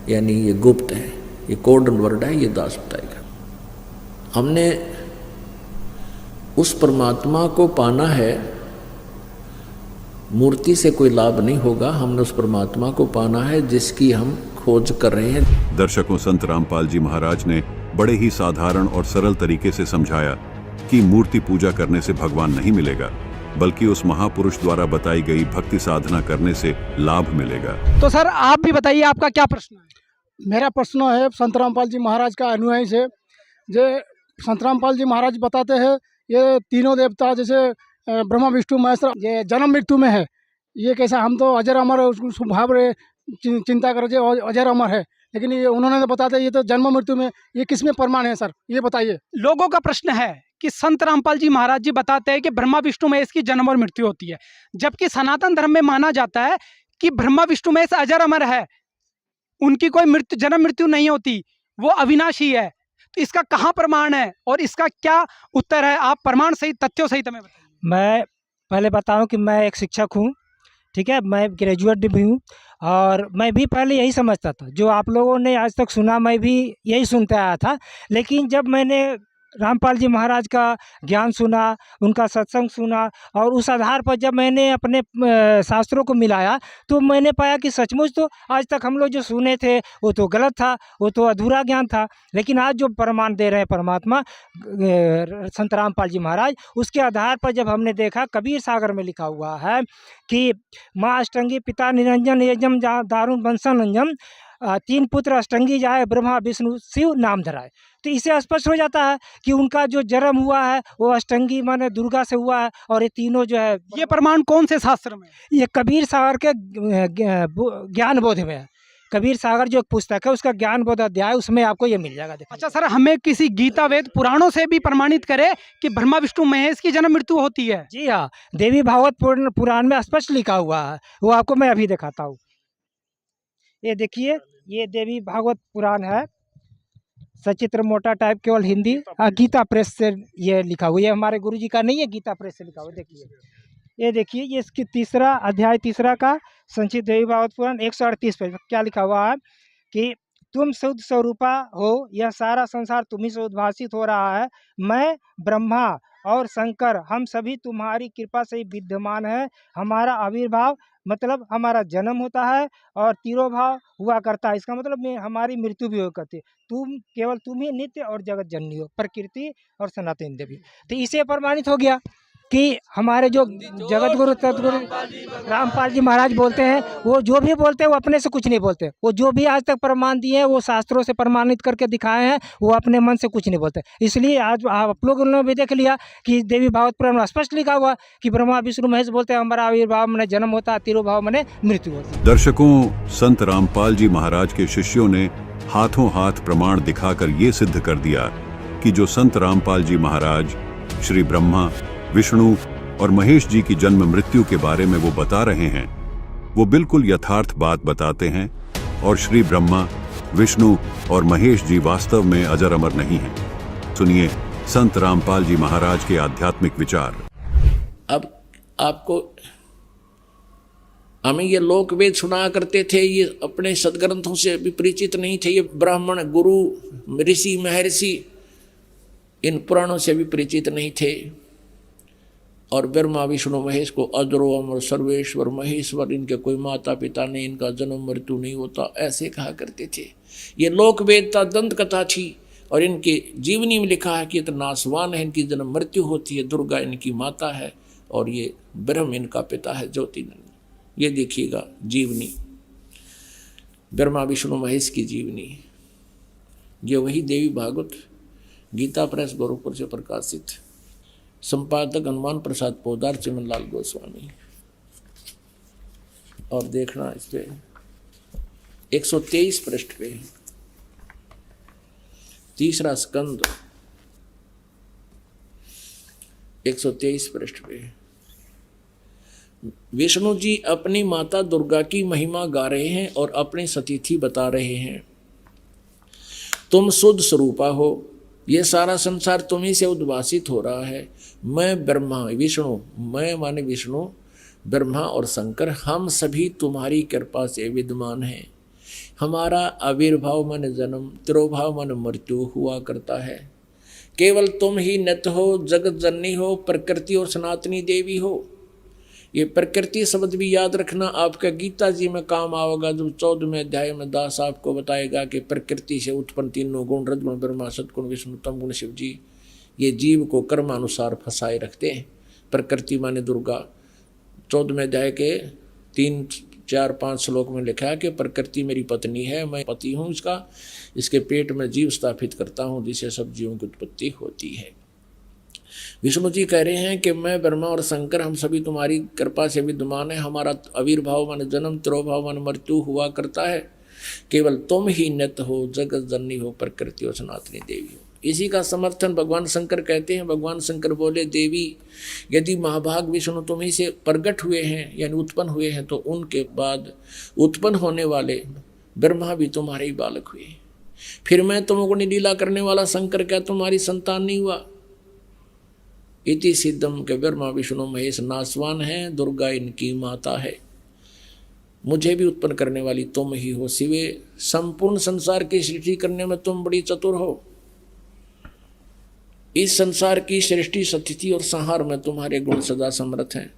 यानी ये गुप्त है, ये कोडन वर्ड है, ये दास बताएगा। हमने उस परमात्मा को पाना है, मूर्ति से कोई लाभ नहीं होगा। हमने उस परमात्मा को पाना है जिसकी हम खोज कर रहे हैं। दर्शकों, संत रामपाल जी महाराज ने बड़े ही साधारण और सरल तरीके से समझाया कि मूर्ति पूजा करने से भगवान नहीं मिलेगा, बल्कि उस महापुरुष द्वारा बताई गई भक्ति साधना करने से लाभ मिलेगा। तो सर आप भी बताइए, आपका क्या प्रश्न है? मेरा प्रश्न है संत रामपाल जी महाराज का अनुयायी से। जो संत रामपाल जी महाराज बताते हैं, ये तीनों देवता जैसे ब्रह्मा विष्णु महेश ये जन्म मृत्यु में है, ये कैसा? हम तो अजर अमर उसको स्वभाव रे चिंता कर जो अजर अमर है, लेकिन ये उन्होंने तो बताते ये तो जन्म मृत्यु में, ये किस में प्रमाण है सर, ये बताइए। लोगों का प्रश्न है कि संत रामपाल जी महाराज जी बताते हैं कि ब्रह्मा विष्णु महेश की जन्म और मृत्यु होती है, जबकि सनातन धर्म में माना जाता है कि ब्रह्मा विष्णु महेश अजर अमर है, उनकी कोई जन्म मृत्यु नहीं होती, वो अविनाशी है। तो इसका कहाँ प्रमाण है और इसका क्या उत्तर है? आप प्रमाण सहित तथ्यों सहित हमें बताइए। मैं पहले बताऊं कि मैं एक शिक्षक हूं, ठीक है, मैं ग्रेजुएट भी हूं, और मैं भी पहले यही समझता था जो आप लोगों ने आज तक सुना, मैं भी यही सुनते आया था। लेकिन जब मैंने रामपाल जी महाराज का ज्ञान सुना, उनका सत्संग सुना, और उस आधार पर जब मैंने अपने शास्त्रों को मिलाया, तो मैंने पाया कि सचमुच तो आज तक हम लोग जो सुने थे वो तो गलत था, वो तो अधूरा ज्ञान था। लेकिन आज जो प्रमाण दे रहे हैं परमात्मा संत रामपाल जी महाराज, उसके आधार पर जब हमने देखा, कबीर सागर में लिखा हुआ है कि माँ अष्टंगी पिता निरंजन यजम दारुण वंशनंजम, तीन पुत्र अष्टंगी जाए ब्रह्मा विष्णु शिव नाम धराए। तो इससे स्पष्ट हो जाता है कि उनका जो जन्म हुआ है वो अष्टंगी माने दुर्गा से हुआ है, और ये तीनों जो है, ये प्रमाण कौन से शास्त्र में? ये कबीर सागर के ज्ञान बोध में है। कबीर सागर जो एक पुस्तक है, उसका ज्ञान बोध अध्याय, उसमें आपको ये मिल जाएगा। अच्छा सर, हमें किसी गीता वेद पुराणों से भी प्रमाणित करे कि ब्रह्मा विष्णु महेश की जन्म मृत्यु होती है? जी हाँ, देवी भागवत पुराण में स्पष्ट लिखा हुआ है, वो आपको मैं अभी दिखाता हूँ। ये देखिए, ये देवी भागवत पुराण है, सचित्र मोटा टाइप, केवल हिंदी, गीता प्रेस से ये लिखा हुआ है। ये हमारे गुरुजी का नहीं है, गीता प्रेस से लिखा हुआ है। देखिए, ये देखिए, ये इसकी तीसरा अध्याय, तीसरा का संचित देवी भागवत पुराण 138 पेज क्या लिखा हुआ है कि तुम शुद्ध स्वरूपा हो, यह सारा संसार तुम्ही से उद्भासित हो रहा है। मैं ब्रह्मा और शंकर, हम सभी तुम्हारी कृपा से ही विद्यमान है। हमारा आविर्भाव मतलब हमारा जन्म होता है, और तिरोभाव हुआ करता है, इसका मतलब हमारी मृत्यु भी हो करती है। केवल तुम ही नित्य और जगत जननी हो, प्रकृति और सनातन देवी। तो इसे प्रमाणित हो गया कि हमारे जो जगत गुरु सतगुरु रामपाल जी महाराज बोलते हैं, वो जो भी बोलते हैं वो अपने से कुछ नहीं बोलते। वो जो भी आज तक प्रमाण दिए हैं, वो शास्त्रों से प्रमाणित करके दिखाए हैं, वो अपने मन से कुछ नहीं बोलते। इसलिए आज आप लोगों ने भी देख लिया कि देवी भागवत पुराण में स्पष्ट लिखा हुआ कि ब्रह्मा विष्णु महेश बोलते हैं हमारा आविर्भाव मैंने जन्म होता है, तिरोभाव मैंने मृत्यु होती है। दर्शकों, संत रामपाल जी महाराज के शिष्यों ने हाथों हाथ प्रमाण दिखाकर ये सिद्ध कर दिया कि जो संत रामपाल जी महाराज श्री ब्रह्मा विष्णु और महेश जी की जन्म मृत्यु के बारे में वो बता रहे हैं, वो बिल्कुल यथार्थ बात बताते हैं, और श्री ब्रह्मा विष्णु और महेश जी वास्तव में अजर अमर नहीं हैं। सुनिए संत रामपाल जी महाराज के आध्यात्मिक विचार। अब आपको हमें ये लोक वेद सुना करते थे, ये अपने सदग्रंथों से भी परिचित नहीं थे। ये ब्राह्मण गुरु ऋषि महर्षि इन पुराणों से भी परिचित नहीं थे। और ब्रह्मा विष्णु महेश को अजरो अमर सर्वेश्वर महेश्वर, इनके कोई माता पिता नहीं, इनका जन्म मृत्यु नहीं होता, ऐसे कहा करते थे। ये लोक वेदता दंत कथा थी, और इनके जीवनी में लिखा है कि इतना नासवान है, इनकी जन्म मृत्यु होती है, दुर्गा इनकी माता है और ये ब्रह्म इनका पिता है, ज्योतिनंद। ये देखिएगा जीवनी, ब्रह्मा विष्णु महेश की जीवनी। ये वही देवी भागवत गीता प्रेस गोरखपुर से प्रकाशित, संपादक हनुमान प्रसाद पोदार, चिमनलाल गोस्वामी। और देखना इस पे 123 पृष्ठ पे, तीसरा स्कंद 123 पृष्ठ पे, विष्णु जी अपनी माता दुर्गा की महिमा गा रहे हैं और अपनी सतीथि बता रहे हैं। तुम शुद्ध स्वरूपा हो, ये सारा संसार तुम्ही से उद्भासित हो रहा है। मैं ब्रह्मा विष्णु, मैं माने विष्णु, ब्रह्मा और शंकर, हम सभी तुम्हारी कृपा से विद्यमान हैं। हमारा आविर्भाव मन जन्म, तिरोभाव मन मृत्यु हुआ करता है। केवल तुम ही नित्य हो, जगत जननी हो, प्रकृति और सनातनी देवी हो। ये प्रकृति शब्द भी याद रखना, आपका गीता जी में काम आएगा। जब 14वें अध्याय में दास आपको बताएगा कि प्रकृति से उत्पन्न तीनों गुण, रजगुण ब्रह्मा, सतगुण विष्णु, तम गुण शिव जी, ये जीव को कर्मानुसार फंसाए रखते हैं। प्रकृति माने दुर्गा, 14वें अध्याय के 3, 4, 5 श्लोक में लिखा है कि प्रकृति मेरी पत्नी है, मैं पति हूँ इसका, इसके पेट में जीव स्थापित करता हूँ जिससे सब जीवों की उत्पत्ति होती है। विष्णु जी कह रहे हैं कि मैं ब्रह्मा और शंकर, हम सभी तुम्हारी कृपा से विद्यमान है। हमारा आविर्भाव मन जन्म, तिरोभाव मन मृत्यु हुआ करता है। केवल तुम ही नित्य हो, जगत जननी हो, प्रकृति और सनातनी देवी हो। इसी का समर्थन भगवान शंकर कहते हैं। भगवान शंकर बोले, देवी यदि महाभाग विष्णु तुम्ही से प्रकट हुए हैं यानी उत्पन्न हुए हैं, तो उनके बाद उत्पन्न होने वाले ब्रह्मा भी तुम्हारे ही बालक हुए। फिर मैं तुमको लीला करने वाला शंकर क्या तुम्हारी संतान नहीं हुआ? इति सिद्धम के ब्रह्मा विष्णु महेश नासवान है, दुर्गा इनकी माता है। मुझे भी उत्पन्न करने वाली तुम ही हो शिवे। संपूर्ण संसार की सृष्टि करने में तुम बड़ी चतुर हो। इस संसार की सृष्टि, स्थिति और संहार में तुम्हारे गुण सदा समर्थ हैं।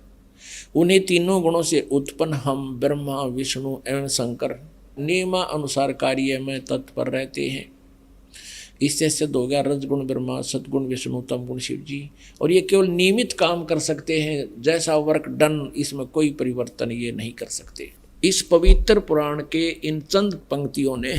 उन्हीं तीनों गुणों से उत्पन्न हम ब्रह्मा विष्णु एवं शंकर नियमा अनुसार कार्य में तत्पर रहते हैं। इससे सिद्ध हो गया रजगुण ब्रह्मा, सतगुण विष्णु, तम गुण शिव जी। और ये केवल नियमित काम कर सकते हैं, जैसा वर्क डन, इसमें कोई परिवर्तन ये नहीं कर सकते। इस पवित्र पुराण के इन चंद पंक्तियों ने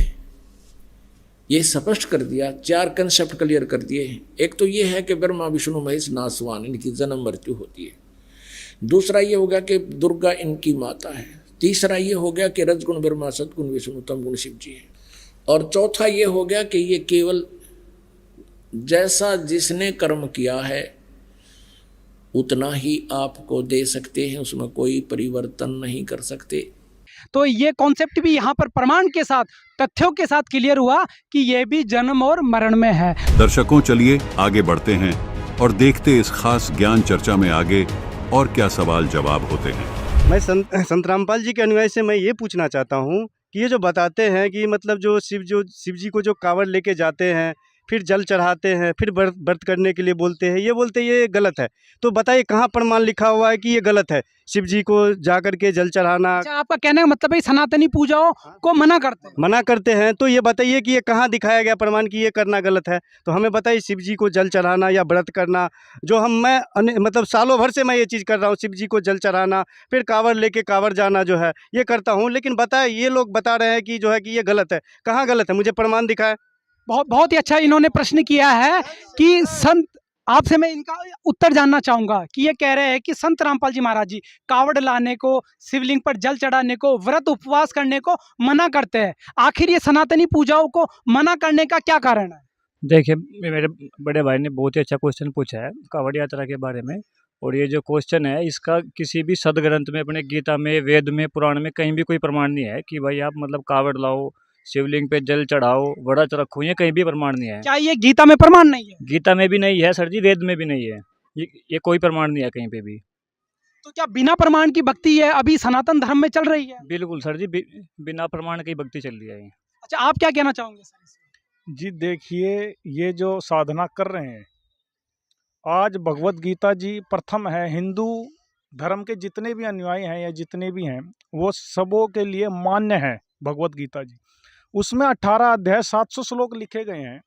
ये स्पष्ट कर दिया, 4 कंसेप्ट क्लियर कर दिए। एक तो ये है कि ब्रह्मा विष्णु महेश नासवान, इनकी जन्म मृत्यु होती है। दूसरा ये हो गया कि दुर्गा इनकी माता है। तीसरा ये हो गया कि रजगुण ब्रह्मा, सतगुण विष्णु, तम गुण शिव जी है। और चौथा ये हो गया कि ये केवल जैसा जिसने कर्म किया है उतना ही आपको दे सकते हैं, उसमें कोई परिवर्तन नहीं कर सकते। तो ये कॉन्सेप्ट भी यहाँ पर प्रमाण के साथ, तथ्यों के साथ क्लियर हुआ कि ये भी जन्म और मरण में है। दर्शकों, चलिए आगे बढ़ते हैं और देखते इस खास ज्ञान चर्चा में आगे और क्या सवाल जवाब होते हैं। मैं संत रामपाल जी के अनुयायी से मैं ये पूछना चाहता हूँ कि ये जो बताते हैं कि मतलब जो शिव जी को जो कांवड़ लेके जाते हैं, फिर जल चढ़ाते हैं, फिर व्रत करने के लिए बोलते हैं, ये बोलते ये गलत है। तो बताइए कहाँ प्रमाण लिखा हुआ है कि ये गलत है, शिव जी को जा करके जल चढ़ाना? अच्छा, आपका कहने का मतलब है सनातनी पूजाओं को मना करते हैं। तो ये बताइए कि ये कहाँ दिखाया गया प्रमाण कि ये करना गलत है? तो हमें बताइए, शिव जी को जल चढ़ाना या व्रत करना, जो मतलब सालों भर से मैं ये चीज़ कर रहा हूँ, शिव जी को जल चढ़ाना, फिर कांवड़ लेके कांवड़ जाना जो है ये करता हूँ, लेकिन बताए ये लोग बता रहे हैं कि जो है कि ये गलत है। कहाँ गलत है? मुझे प्रमाण दिखाए। बहुत ही अच्छा इन्होंने प्रश्न किया है कि संत, आपसे मैं इनका उत्तर जानना चाहूंगा कि ये कह रहे हैं कि संत रामपाल जी महाराज जी कावड़ लाने को, शिवलिंग पर जल चढ़ाने को, व्रत उपवास करने को मना करते हैं। आखिर ये सनातनी पूजाओं को मना करने का क्या कारण है? देखिए, मेरे बड़े भाई ने बहुत ही अच्छा क्वेश्चन पूछा है कावड़ यात्रा के बारे में। और ये जो क्वेश्चन है इसका किसी भी सदग्रंथ में, अपने गीता में, वेद में, पुराण में कहीं भी कोई प्रमाण नहीं है कि भाई आप मतलब कावड़ लाओ, शिवलिंग पे जल चढ़ाओ, व्रत रखो, ये कहीं भी प्रमाण नहीं है। क्या ये गीता में प्रमाण नहीं है? गीता में भी नहीं है सर जी, वेद में भी नहीं है, ये कोई प्रमाण नहीं है कहीं पे भी। तो क्या बिना प्रमाण की भक्ति है अभी सनातन धर्म में चल रही है? बिल्कुल सर जी, बिना प्रमाण की भक्ति चल रही है। अच्छा, आप क्या कहना चाहोगे सर इसमें? जी देखिए, ये जो साधना कर रहे हैं, आज भगवत गीता जी प्रथम है। हिंदू धर्म के जितने भी अनुयायी हैं या जितने भी हैं, वो सबों के लिए मान्य है भगवत गीता जी। उसमें 18 अध्याय 700 श्लोक लिखे गए हैं।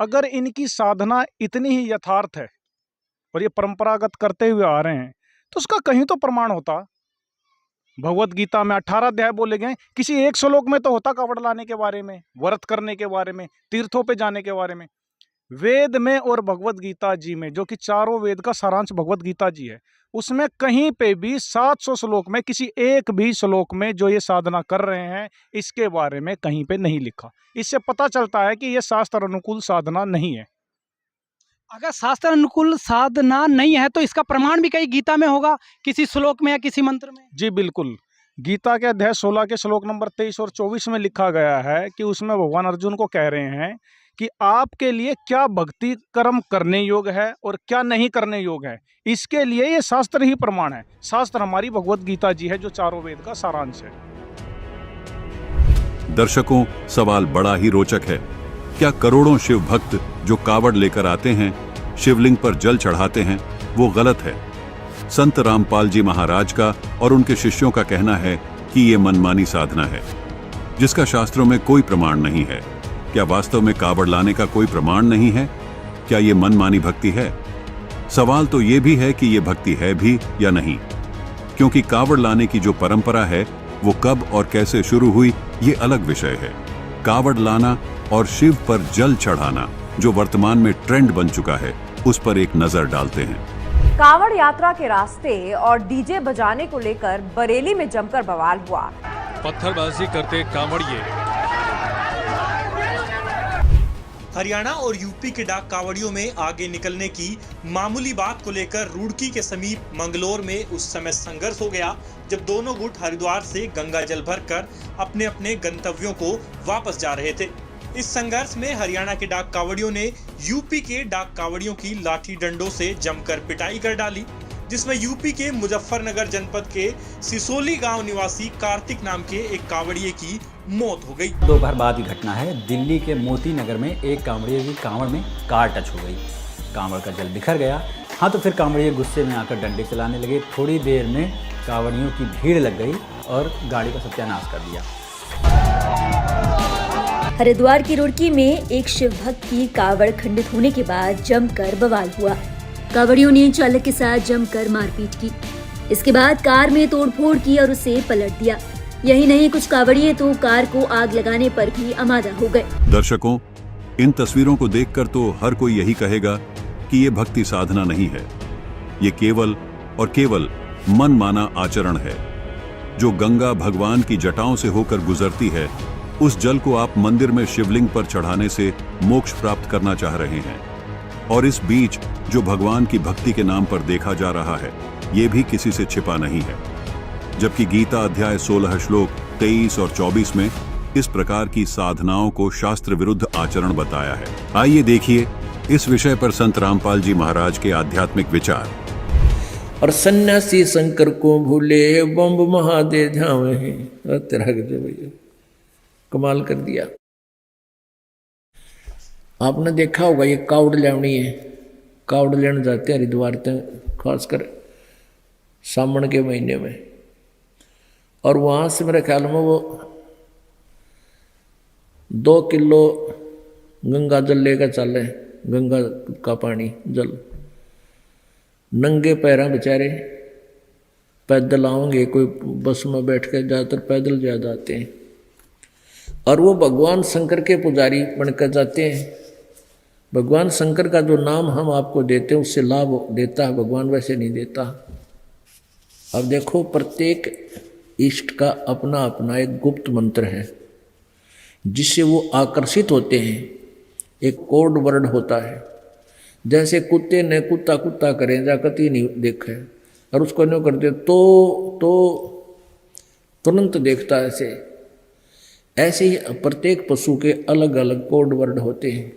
अगर इनकी साधना इतनी ही यथार्थ है और ये परंपरागत करते हुए आ रहे हैं, तो उसका कहीं तो प्रमाण होता। भगवत गीता में 18 अध्याय बोले गए, किसी एक श्लोक में तो होता कावड़ लाने के बारे में, व्रत करने के बारे में, तीर्थों पे जाने के बारे में। वेद में और भगवत गीता जी में, जो कि चारों वेद का सारांश भगवत गीता जी है, उसमें कहीं पे भी 700 श्लोक में किसी एक भी श्लोक में जो ये साधना कर रहे हैं इसके बारे में कहीं पे नहीं लिखा। इससे पता चलता है कि ये शास्त्र अनुकूल साधना नहीं है। अगर शास्त्र अनुकूल साधना नहीं है तो इसका प्रमाण भी कहीं गीता में होगा, किसी श्लोक में या किसी मंत्र में? जी बिल्कुल, गीता के अध्याय 16 के श्लोक नंबर 23 और 24 में लिखा गया है कि उसमें भगवान अर्जुन को कह रहे हैं कि आपके लिए क्या भक्ति कर्म करने योग्य है और क्या नहीं करने योग्य है, इसके लिए ये शास्त्र ही प्रमाण है। शास्त्र हमारी भगवत गीता जी है जो चारों वेद का सारांश है। दर्शकों, सवाल बड़ा ही रोचक है। क्या करोड़ों शिव भक्त जो कावड़ लेकर आते हैं, शिवलिंग पर जल चढ़ाते हैं, वो गलत है? संत रामपाल जी महाराज का और उनके शिष्यों का कहना है कि ये मनमानी साधना है जिसका शास्त्रों में कोई प्रमाण नहीं है। क्या वास्तव में कावड़ लाने का कोई प्रमाण नहीं है? क्या ये मनमानी भक्ति है? सवाल तो ये भी है कि ये भक्ति है भी या नहीं, क्योंकि कावड़ लाने की जो परंपरा है वो कब और कैसे शुरू हुई ये अलग विषय है। कावड़ लाना और शिव पर जल चढ़ाना जो वर्तमान में ट्रेंड बन चुका है, उस पर एक नजर डालते हैं। कावड़ यात्रा के रास्ते और डीजे बजाने को लेकर बरेली में जमकर बवाल हुआ। पत्थरबाजी करते कांवड़िए। हरियाणा और यूपी के डाक कांवड़ियों में आगे निकलने की मामूली बात को लेकर रुड़की के समीप मंगलोर में उस समय संघर्ष हो गया जब दोनों गुट हरिद्वार से गंगा जल भरकर अपने अपने गंतव्यों को वापस जा रहे थे। इस संघर्ष में हरियाणा के डाक कांवड़ियों ने यूपी के डाक कांवड़ियों की लाठी डंडों से जमकर पिटाई कर डाली, जिसमें यूपी के मुजफ्फरनगर जनपद के सिसोली गांव निवासी कार्तिक नाम के एक कांवड़िए की मौत हो गई। दोपहर बाद की घटना है। दिल्ली के मोती नगर में एक कांवड़िए की कांवड़ में कार टच हो गई, कांवड़ का जल बिखर गया। हाँ, तो फिर कांवड़िए गुस्से में आकर डंडे चलाने लगे। थोड़ी देर में कांवड़ियों की भीड़ लग गई और गाड़ी का सत्यानाश कर दिया। हरिद्वार की रुड़की में एक शिव भक्त की कावड़ खंडित होने के बाद जमकर बवाल हुआ। कावड़ियों ने चालक के साथ जमकर मारपीट की। इसके बाद कार में तोड़फोड़ की और उसे पलट दिया। यही नहीं, कुछ कावड़िए तो कार को आग लगाने पर भी आमादा हो गए। दर्शकों, इन तस्वीरों को देखकर तो हर कोई यही कहेगा कि ये भक्ति साधना नहीं है, ये केवल और केवल मनमाना आचरण है। जो गंगा भगवान की जटाओं से होकर गुजरती है, उस जल को आप मंदिर में शिवलिंग पर चढ़ाने से मोक्ष प्राप्त करना चाह रहे हैं। और इस बीच जो भगवान की भक्ति के नाम पर देखा जा रहा है, ये भी किसी से छिपा नहीं है। जबकि गीता अध्याय 16 श्लोक 23 और 24 में इस प्रकार की साधनाओं को शास्त्र विरुद्ध आचरण बताया है। आइए देखिए इस विषय पर संत रामपाल जी महाराज के आध्यात्मिक विचार। और सन्यासी शंकर को भूले बम्ब महादेव ध्यावे हैं। तेरा भैया कमाल कर दिया। आपने देखा होगा ये कावड़ लेवनी है, कावड़ लेने जाते हैं हरिद्वार तक, खासकर सावन के महीने में। और वहाँ से मेरे ख्याल में वो 2 किलो गंगा जल लेकर चले, गंगा का पानी जल। नंगे पैर बेचारे पैदल आओगे, कोई बस में बैठ कर ज़्यादातर पैदल जा जाते हैं। और वो भगवान शंकर के पुजारी बनकर जाते हैं। भगवान शंकर का जो नाम हम आपको देते हैं उससे लाभ देता है भगवान, वैसे नहीं देता। अब देखो, प्रत्येक इष्ट का अपना अपना एक गुप्त मंत्र है जिससे वो आकर्षित होते हैं। एक कोड वर्ड होता है, जैसे कुत्ते ने कुत्ता कुत्ता करें जा कति नहीं देखा है और उसको नहीं करते तो तुरंत देखता है। ऐसे ही प्रत्येक पशु के अलग अलग कोड वर्ड होते हैं।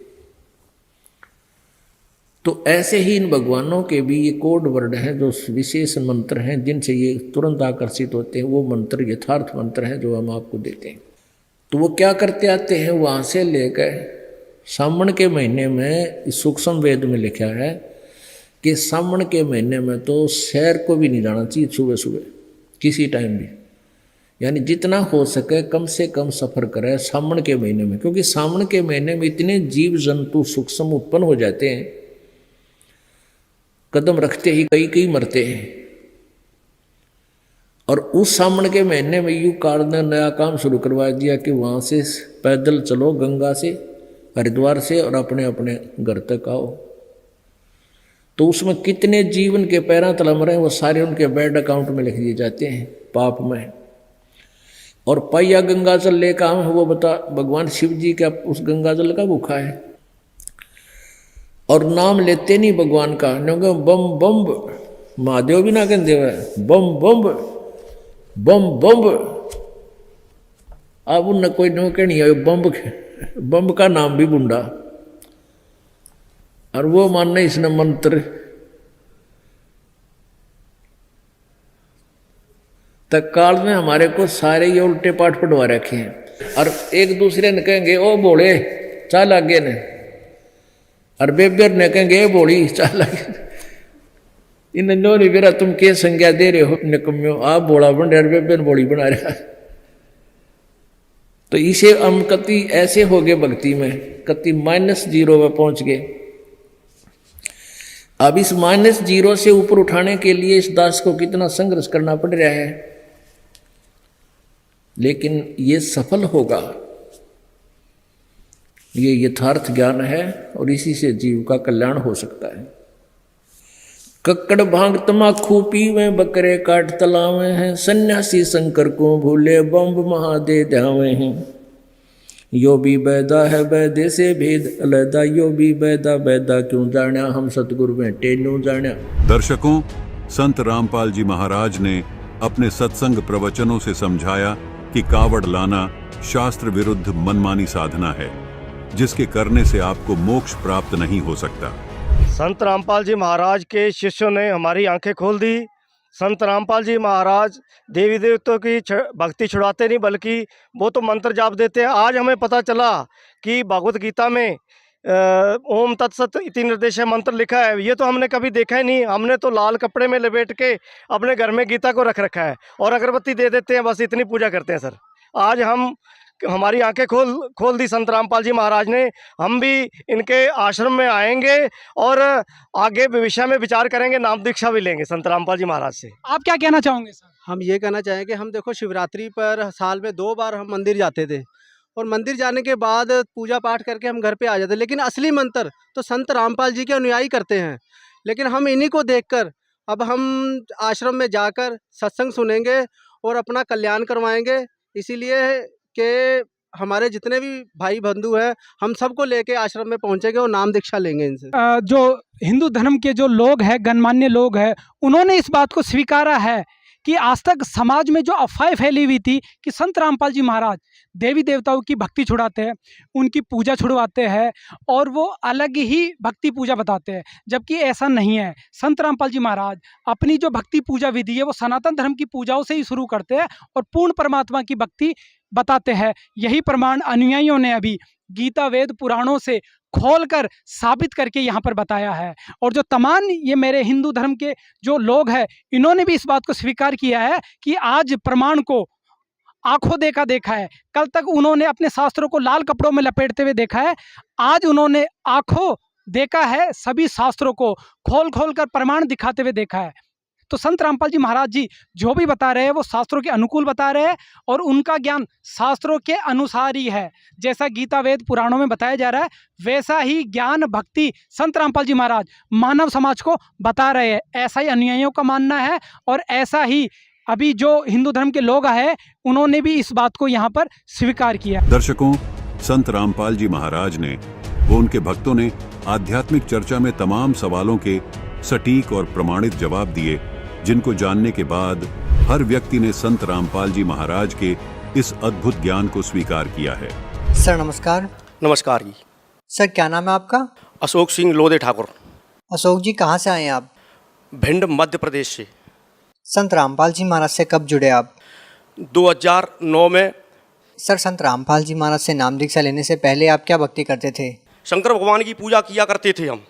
तो ऐसे ही इन भगवानों के भी ये कोड वर्ड हैं, जो विशेष मंत्र हैं जिनसे ये तुरंत आकर्षित होते हैं। वो मंत्र यथार्थ मंत्र हैं जो हम आपको देते हैं। तो वो क्या करते आते हैं, वहाँ से लेकर सावन के महीने में सूक्ष्म वेद में लिखा है कि सावन के महीने में तो शहर को भी नहीं जाना चाहिए सुबह सुबह किसी टाइम भी। यानी जितना हो सके कम से कम सफ़र करें सावन के महीने में, क्योंकि सावन के महीने में इतने जीव जंतु सूक्ष्म उत्पन्न हो जाते हैं, कदम रखते ही कई कई मरते हैं। और उस सावन के महीने में यू कार ने नया काम शुरू करवा दिया कि वहाँ से पैदल चलो गंगा से हरिद्वार से और अपने अपने घर तक आओ। तो उसमें कितने जीवन के पैरा तलम रहे हैं वो सारे उनके बैंक अकाउंट में लिख दिए जाते हैं पाप में। और पैया गंगा जल लेकर वो बता भगवान शिव जी का उस गंगा जल का भूखा है। और नाम लेते नहीं भगवान का, क्योंकि बम बम महादेव भी ना कहते हुए बम बम बम बम। अब उन कोई नो के नहीं है बम का नाम भी बुंडा, और वो मानना इसने मंत्र तक काल में हमारे को सारे ये उल्टे पाठ पढ़वा रखे हैं। और एक दूसरे ने कहेंगे ओ बोले चाल आगे ने, और बेबियर ने कहेंगे बोली चाल आगे। इन नोनी बेरा तुम के संज्ञा दे रहे हो निकम्यो, आप बोला बन रहे बेबियर बोली बना रहा। तो इसे हम कति ऐसे हो गए भक्ति में, कति -0 में पहुंच गए। अब इस -0 से ऊपर उठाने के लिए इस दास को कितना संघर्ष करना पड़ रहा है, लेकिन ये सफल होगा। ये यथार्थ ज्ञान है और इसी से जीव का कल्याण हो सकता है। कक्कड़ भांग तमाकू पीवे, बकरे काट तलावे हैं, सन्यासी शंकर को भूले, बम्ब महादे ध्यावे हैं। यो भी बैदा है बैदे से भेद अलैदा, यो भी बैदा बैदा क्यों जाण्या, हम सतगुरु बैठे न्यू जाण्या। दर्शकों, संत रामपाल जी महाराज ने अपने सत्संग प्रवचनों से समझाया कि कावड़ लाना शास्त्र विरुद्ध मनमानी साधना है, जिसके करने से आपको मोक्ष प्राप्त नहीं हो सकता। संत रामपाल जी महाराज के शिष्यों ने हमारी आंखें खोल दी। संत रामपाल जी महाराज देवी देवताओं की भक्ति छुड़ाते नहीं, बल्कि वो तो मंत्र जाप देते हैं। आज हमें पता चला कि भगवत गीता में ओम तत्सत इति निर्देश मंत्र लिखा है। ये तो हमने कभी देखा ही नहीं। हमने तो लाल कपड़े में लपेट के अपने घर में गीता को रख रखा है और अगरबत्ती दे देते हैं, बस इतनी पूजा करते हैं। सर, आज हमारी आंखें खोल दी संत रामपाल जी महाराज ने। हम भी इनके आश्रम में आएंगे और आगे विषय में विचार करेंगे, नाम दीक्षा भी लेंगे संत रामपाल जी महाराज से। आप क्या कहना चाहोगे सर? हम ये कहना चाहेंगे, हम देखो शिवरात्रि पर साल में 2 बार हम मंदिर जाते थे, और मंदिर जाने के बाद पूजा पाठ करके हम घर पे आ जाते, लेकिन असली मंत्र तो संत रामपाल जी के अनुयायी करते हैं। लेकिन हम इन्हीं को देखकर अब हम आश्रम में जाकर सत्संग सुनेंगे और अपना कल्याण करवाएंगे। इसीलिए कि हमारे जितने भी भाई बंधु हैं, हम सबको लेके आश्रम में पहुंचेंगे और नाम दीक्षा लेंगे इनसे। जो हिंदू धर्म के जो लोग हैं, गणमान्य लोग हैं, उन्होंने इस बात को स्वीकारा है कि आज तक समाज में जो अफवाहें फैली हुई थी कि संत रामपाल जी महाराज देवी देवताओं की भक्ति छुड़ाते हैं, उनकी पूजा छुड़वाते हैं और वो अलग ही भक्ति पूजा बताते हैं, जबकि ऐसा नहीं है। संत रामपाल जी महाराज अपनी जो भक्ति पूजा विधि है वो सनातन धर्म की पूजाओं से ही शुरू करते हैं और पूर्ण परमात्मा की भक्ति बताते हैं। यही प्रमाण अनुयायियों ने अभी गीता वेद पुराणों से खोलकर साबित करके यहाँ पर बताया है। और जो तमाम ये मेरे हिंदू धर्म के जो लोग हैं, इन्होंने भी इस बात को स्वीकार किया है कि आज प्रमाण को आंखों देखा है। कल तक उन्होंने अपने शास्त्रों को लाल कपड़ों में लपेटते हुए देखा है, आज उन्होंने आंखों देखा है, सभी शास्त्रों को खोल कर प्रमाण दिखाते हुए देखा है। तो संत रामपाल जी महाराज जी जो भी बता रहे हैं वो शास्त्रों के अनुकूल बता रहे हैं और उनका ज्ञान शास्त्रों के अनुसार ही है। जैसा गीता वेद पुराणों में बताया जा रहा है, वैसा ही ज्ञान भक्ति संत रामपाल जी महाराज मानव समाज को बता रहे हैं। ऐसा ही अनुयायियों का मानना है और ऐसा ही अभी जो हिंदू धर्म के लोग हैं उन्होंने भी इस बात को यहाँ पर स्वीकार किया। दर्शकों, संत रामपाल जी महाराज ने वो उनके भक्तों ने आध्यात्मिक चर्चा में तमाम सवालों के सटीक और प्रमाणित जवाब दिए, जिनको जानने के बाद हर व्यक्ति ने संत रामपाल जी महाराज के इस अद्भुत ज्ञान को स्वीकार किया है। सर नमस्कार। नमस्कार जी। सर क्या नाम है आपका? अशोक सिंह लोधे ठाकुर। अशोक जी कहाँ से आए हैं आप? भिंड मध्य प्रदेश से। संत रामपाल जी महाराज से कब जुड़े आप? 2009 में। सर संत रामपाल जी महाराज से नाम दीक्षा लेने से पहले आप क्या भक्ति करते थे? शंकर भगवान की पूजा किया करते थे हम।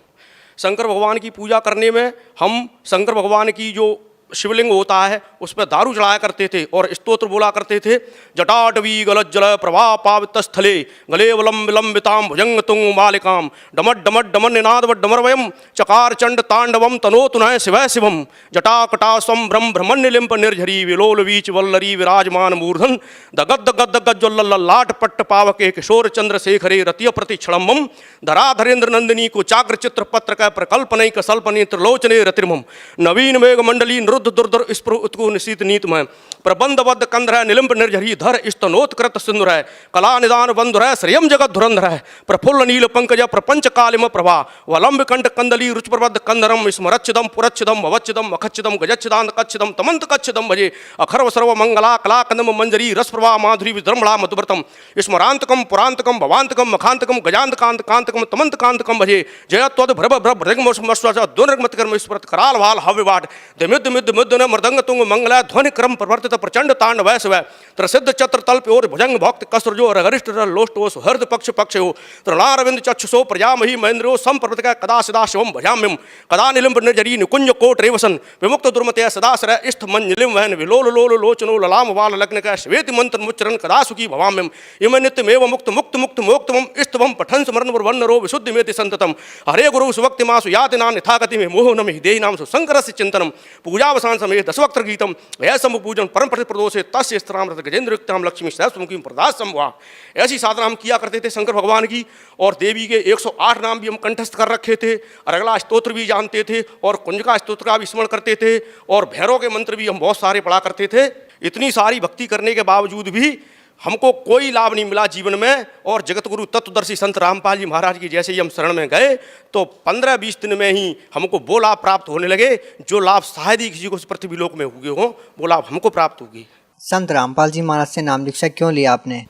शंकर भगवान की पूजा करने में हम शंकर भगवान की जो शिवलिंग होता है उस पर दारू चढ़ाया करते थे और स्तोत्र बोला करते थे। जटाटवी गलत जल प्रवाह पावित स्थले गले वलम विलंबिताम भुजंग तुंग मालिकाम डमट डमट डमन निनाद डमरवयम चकार चंड तांडवम तनो तुनय शिवय शिवम जटा स्वम ब्रह्म ब्रह्मण्य लिंप निर्झरी विलोल वीच वल्लरी विराजमान मूर्धन दगद गद गज्जल लाट पट्ट पावके किशोर चंद्रशेखरे रतिय प्रतिक्षणम धरा धरेन्द्र नंदिनी को चाग्र चित्र पत्र का प्रकल्पनय कसल्पने त्रिलोचने रतिर्मम नवीन मेघ मंडली दुरुद्ध दुर्धर स्पुर उत्कु निशीत नीतमय प्रबंधबद्ध कंधर निलिम्ब निर्झरी धर स्तनोत्कृत सिंधुर है कला निदान बंधुर है श्रियम जगत धुरंधर है प्रफुल्ल नील पंकज प्रपंच कालिम प्रभा वलंब कंठ कंदली रुचप्रबद्ध कंधरम स्मरच्छिदम पुरच्छिदम अवच्छिदम अखच्छिदम गजच्छिदांत कच्छिदम तमंत कच्छिदम भजे अखर्व सर्व मंगला कला कंदम मंजरी रस प्रभा माधुरी विद्रमणा मधुव्रतम स्मरांतकम पुरांतकम भवांतकम मखांतकम गजांत कांत कांतकम तमंत कांतकम भजे जयत्वद भ्रभ भ्रभ भृगमोस्मस्वाच दुर्गमत कर्म स्मृत कराल वाल हव्यवाट दिमिद मिद मुद्दन मृदंग तुंग मंगला ध्वनि क्रम प्रवर्तित प्रचंड तांड वैश्व त्रसिद्ध चत्र तल्प और भुजंग भक्त कसरजो रगरिष्ठ लोष्टो सुहृद पक्ष पक्ष हो तृणारविंद चक्षुषो प्रजामही महेंद्रो संप्रवृत कदा सदा शिवम भजाम्यम कदा निलिम्ब निर्जरी निकुंज कोट रेवसन विमुक्त दुर्मते सदा सर इष्ट मंजलिम वहन विलोल लोल लोचनो ललाम वाल लग्न का श्वेत मंत्र मुच्चरण कदा सुखी भवाम्यम इम नित्यमेव मुक्त मुक्त मुक्त मोक्तमम इष्टवम पठन स्मरण वर्णरो विशुद्धि मेति संततम हरे गुरु सुभक्ति मासु याति नाम यथागति में मोह नमि देहि नाम सुशंकरस्य चिंतनम पूजावसान समय दशवक्त्र गीतम वह सम पूजन परम प्रदोषे तस्य स्त्राम रथ गजेंद्र युक्ताम लक्ष्मी सहस्रमुखी प्रदास संभवा। ऐसी साधना हम किया करते थे शंकर भगवान की, और देवी के 108 नाम भी हम कंठस्थ कर रखे थे, और अगला स्तोत्र भी जानते थे, और कुंजका स्तोत्र का भी स्मरण करते थे, और भैरव के मंत्र भी हम बहुत सारे पढ़ा करते थे। इतनी सारी भक्ति करने के बावजूद भी हमको कोई लाभ नहीं मिला जीवन में। और जगत गुरु तत्वदर्शी संत रामपाल जी महाराज की जैसे ही हम शरण में गए तो 15-20 दिन में ही हमको वो लाभ प्राप्त होने लगे जो लाभ शायद ही किसी को इस पृथ्वी लोक में हुए हों, वो लाभ हमको प्राप्त होगी। संत रामपाल जी महाराज से नाम दीक्षा क्यों लिया आपने?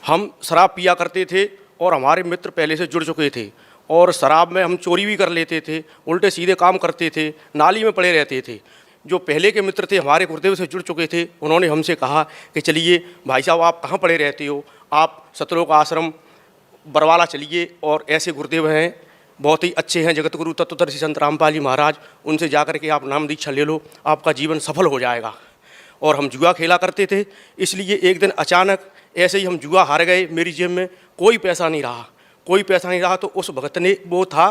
हम शराब पिया करते थे और हमारे मित्र पहले से जुड़ चुके थे, और शराब में हम चोरी भी कर लेते थे, उल्टे सीधे काम करते थे, नाली में पड़े रहते थे। जो पहले के मित्र थे हमारे गुरुदेव से जुड़ चुके थे, उन्होंने हमसे कहा कि चलिए भाई साहब आप कहाँ पड़े रहते हो, आप सतलोक आश्रम बरवाला चलिए, और ऐसे गुरुदेव हैं बहुत ही अच्छे हैं जगत गुरु तत्वदर्शी संत रामपाल जी महाराज, उनसे जाकर के आप नाम दीक्षा ले लो, आपका जीवन सफल हो जाएगा। और हम जुआ खेला करते थे, इसलिए एक दिन अचानक ऐसे ही हम जुआ हार गए, मेरी जेब में कोई पैसा नहीं रहा, कोई पैसा नहीं रहा। तो उस भगत ने, वो था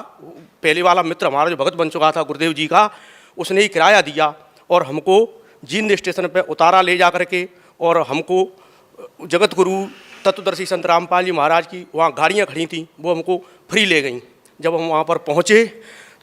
पहले वाला मित्र हमारा जो भगत बन चुका था गुरुदेव जी का, उसने ही किराया दिया और हमको जींद स्टेशन पे उतारा ले जा करके, और हमको जगत गुरु तत्वदर्शी संत रामपाल जी महाराज की वहाँ गाड़ियाँ खड़ी थी, वो हमको फ्री ले गईं। जब हम वहाँ पर पहुँचे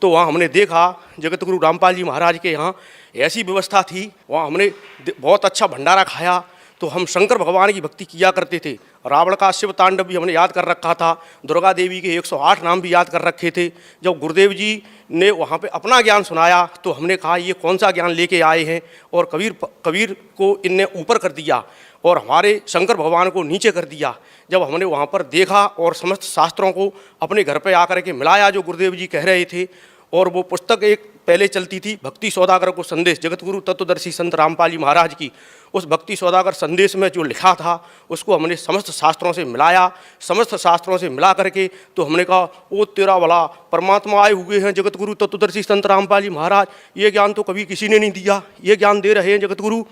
तो वहाँ हमने देखा जगत गुरु रामपाल जी महाराज के यहाँ ऐसी व्यवस्था थी, वहाँ हमने बहुत अच्छा भंडारा खाया। तो हम शंकर भगवान की भक्ति किया करते थे, रावण का शिव तांडव भी हमने याद कर रखा था, दुर्गा देवी के 108 नाम भी याद कर रखे थे। जब गुरुदेव जी ने वहाँ पे अपना ज्ञान सुनाया तो हमने कहा ये कौन सा ज्ञान लेके आए हैं, और कबीर को इनने ऊपर कर दिया और हमारे शंकर भगवान को नीचे कर दिया। जब हमने वहाँ पर देखा और समस्त शास्त्रों को अपने घर पे आकर के मिलाया जो गुरुदेव जी कह रहे थे, और वो पुस्तक एक पहले चलती थी भक्ति सौदागर को संदेश, जगत गुरु तत्वदर्शी संत रामपाल जी महाराज की, उस भक्ति सौदागर संदेश में जो लिखा था उसको हमने समस्त शास्त्रों से मिलाया। समस्त शास्त्रों से मिला करके तो हमने कहा ओ तेरा भला परमात्मा आए हुए हैं जगत गुरु तत्वदर्शी संत रामपाल जी महाराज, ये ज्ञान तो कभी किसी ने नहीं दिया, ये ज्ञान दे रहे हैं जगत गुरु।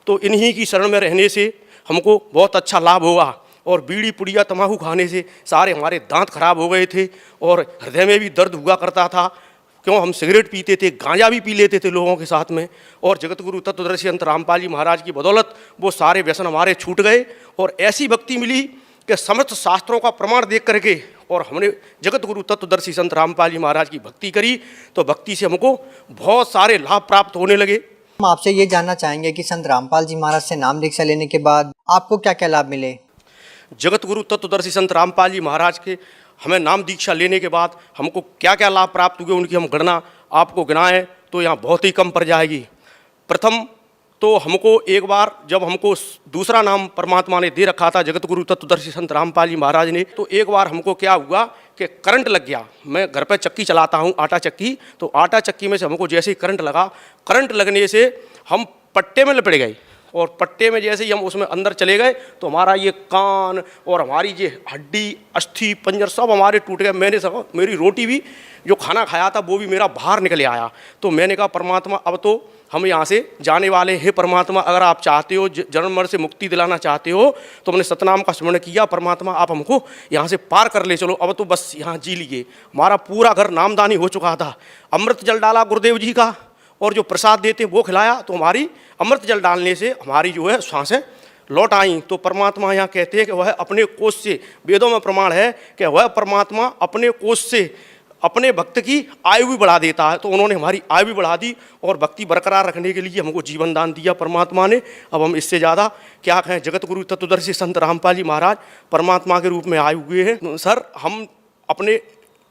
तो इन्हीं की शरण में रहने से हमको बहुत अच्छा लाभ होगा, और बीड़ी पुड़िया तम्बाकू खाने से सारे हमारे दांत खराब हो गए थे, और हृदय में भी दर्द हुआ करता था, क्यों हम सिगरेट पीते थे, गांजा भी पी लेते थे लोगों के साथ में। और जगत गुरु तत्वदर्शी संत रामपाल जी महाराज की बदौलत वो सारे व्यसन हमारे छूट गए, और ऐसी भक्ति मिली कि समस्त शास्त्रों का प्रमाण देख करके और हमने जगत गुरु तत्वदर्शी संत रामपाल जी महाराज की भक्ति करी, तो भक्ति से हमको बहुत सारे लाभ प्राप्त होने लगे। हम आपसे ये जानना चाहेंगे कि संत रामपाल जी महाराज से नाम दीक्षा लेने के बाद आपको क्या क्या लाभ मिले? जगत गुरु तत्वदर्शी संत रामपाल जी महाराज के हमें नाम दीक्षा लेने के बाद हमको क्या क्या लाभ प्राप्त हुए, उनकी हम गणना आपको गिनाएं तो यहाँ बहुत ही कम पड़ जाएगी। प्रथम तो हमको एक बार जब हमको दूसरा नाम परमात्मा ने दे रखा था जगत गुरु तत्वदर्शी संत रामपाल जी महाराज ने, तो एक बार हमको क्या हुआ कि करंट लग गया। मैं घर पे चक्की चलाता हूँ, आटा चक्की, तो आटा चक्की में से हमको जैसे ही करंट लगा, करंट लगने से हम पट्टे में लपट गए, और पट्टे में जैसे ही हम उसमें अंदर चले गए तो हमारा ये कान और हमारी ये हड्डी, अस्थि, पंजर सब हमारे टूट गए। मैंने सब, मेरी रोटी भी जो खाना खाया था वो भी मेरा बाहर निकल आया। तो मैंने कहा परमात्मा अब तो हम यहाँ से जाने वाले हैं, परमात्मा अगर आप चाहते हो, जन्म मरण से मुक्ति दिलाना चाहते हो, तो हमने सतनाम का स्मरण किया, परमात्मा आप हमको यहाँ से पार कर ले चलो, अब तो बस यहाँ जी लिए। हमारा पूरा घर नामदानी हो चुका था, अमृत जल डाला गुरुदेव जी का, और जो प्रसाद देते वो खिलाया, तो हमारी अमृत जल डालने से हमारी जो है सांसें लौट आई। तो परमात्मा यहाँ कहते हैं कि वह अपने कोष से, वेदों में प्रमाण है कि वह परमात्मा अपने कोष से अपने भक्त की आयु भी बढ़ा देता है। तो उन्होंने हमारी आयु भी बढ़ा दी और भक्ति बरकरार रखने के लिए हमको जीवन दान दिया परमात्मा ने। अब हम इससे ज़्यादा क्या कहें। जगत गुरु तत्वदर्शी संत रामपाल जी महाराज परमात्मा के रूप में आए हुए हैं। सर, हम अपने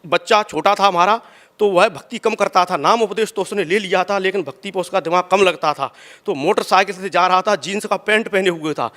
बच्चा छोटा था हमारा, तो वह भक्ति कम करता था। नाम उपदेश तो उसने ले लिया था, लेकिन भक्ति पर उसका दिमाग कम लगता था। तो मोटरसाइकिल से जा रहा था, जीन्स का पैंट पहने हुए था।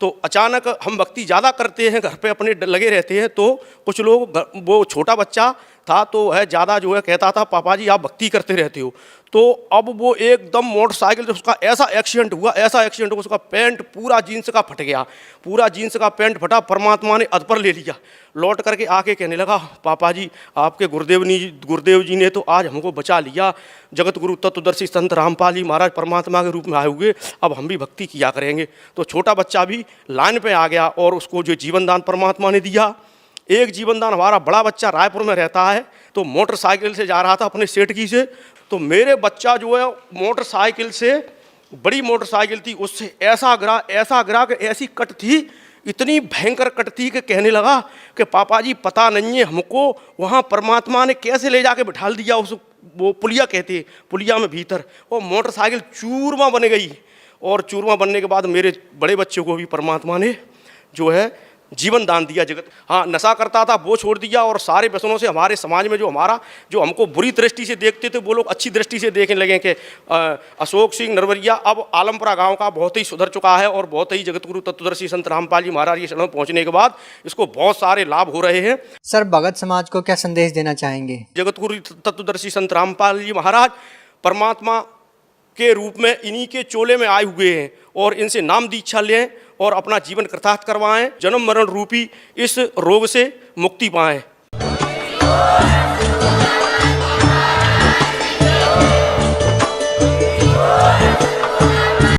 तो अचानक हम भक्ति ज़्यादा करते हैं, घर पे अपने लगे रहते हैं, तो कुछ लोग, वो छोटा बच्चा था तो वह ज़्यादा जो है कहता था, पापा जी आप भक्ति करते रहते हो। तो अब वो एकदम मोटरसाइकिल से उसका ऐसा एक्सीडेंट हुआ, उसका पैंट पूरा जीन्स का फट गया, पूरा जीन्स का पैंट फटा। परमात्मा ने अध पर ले लिया। लौट करके आके कहने लगा, पापा जी आपके गुरुदेव जी ने तो आज हमको बचा लिया। जगत गुरु तत्वदर्शी संत रामपाल जी महाराज परमात्मा के रूप में आए हुए, अब हम भी भक्ति किया करेंगे। तो छोटा बच्चा भी लाइन पे आ गया और उसको जो जीवन दान परमात्मा ने दिया। एक जीवन दान हमारा बड़ा बच्चा रायपुर में रहता है, तो मोटरसाइकिल से जा रहा था अपने सेठगी से। तो मेरे बच्चा जो है मोटरसाइकिल से, बड़ी मोटरसाइकिल थी, उससे ऐसा गिरा कि ऐसी कट थी, इतनी भयंकर कट थी कि कहने लगा कि पापा जी पता नहीं है हमको वहाँ परमात्मा ने कैसे ले जाके बिठा दिया उस, वो पुलिया कहते हैं, पुलिया में भीतर, वो मोटरसाइकिल चूरमा बन गई। और चूरमा बनने के बाद मेरे बड़े बच्चे को भी परमात्मा ने जो है जीवन दान दिया। जगत, हाँ, नशा करता था वो छोड़ दिया। और सारे व्यसनों से हमारे समाज में जो हमको बुरी दृष्टि से देखते थे, वो लोग अच्छी दृष्टि से देखने लगे कि अशोक सिंह नरवरिया अब आलमपुरा गांव का बहुत ही सुधर चुका है और बहुत ही जगत गुरु तत्वदर्शी संत रामपाल जी महाराज के शरण पहुंचने के बाद इसको बहुत सारे लाभ हो रहे हैं। सर, भगत समाज को क्या संदेश देना चाहेंगे? जगत गुरु तत्वदर्शी संत रामपाल जी महाराज परमात्मा के रूप में इन्हीं के चोले में आए हुए हैं और इनसे नाम दीक्षा लें और अपना जीवन कृतार्थ करवाएं, जन्म मरण रूपी इस रोग से मुक्ति पाएं।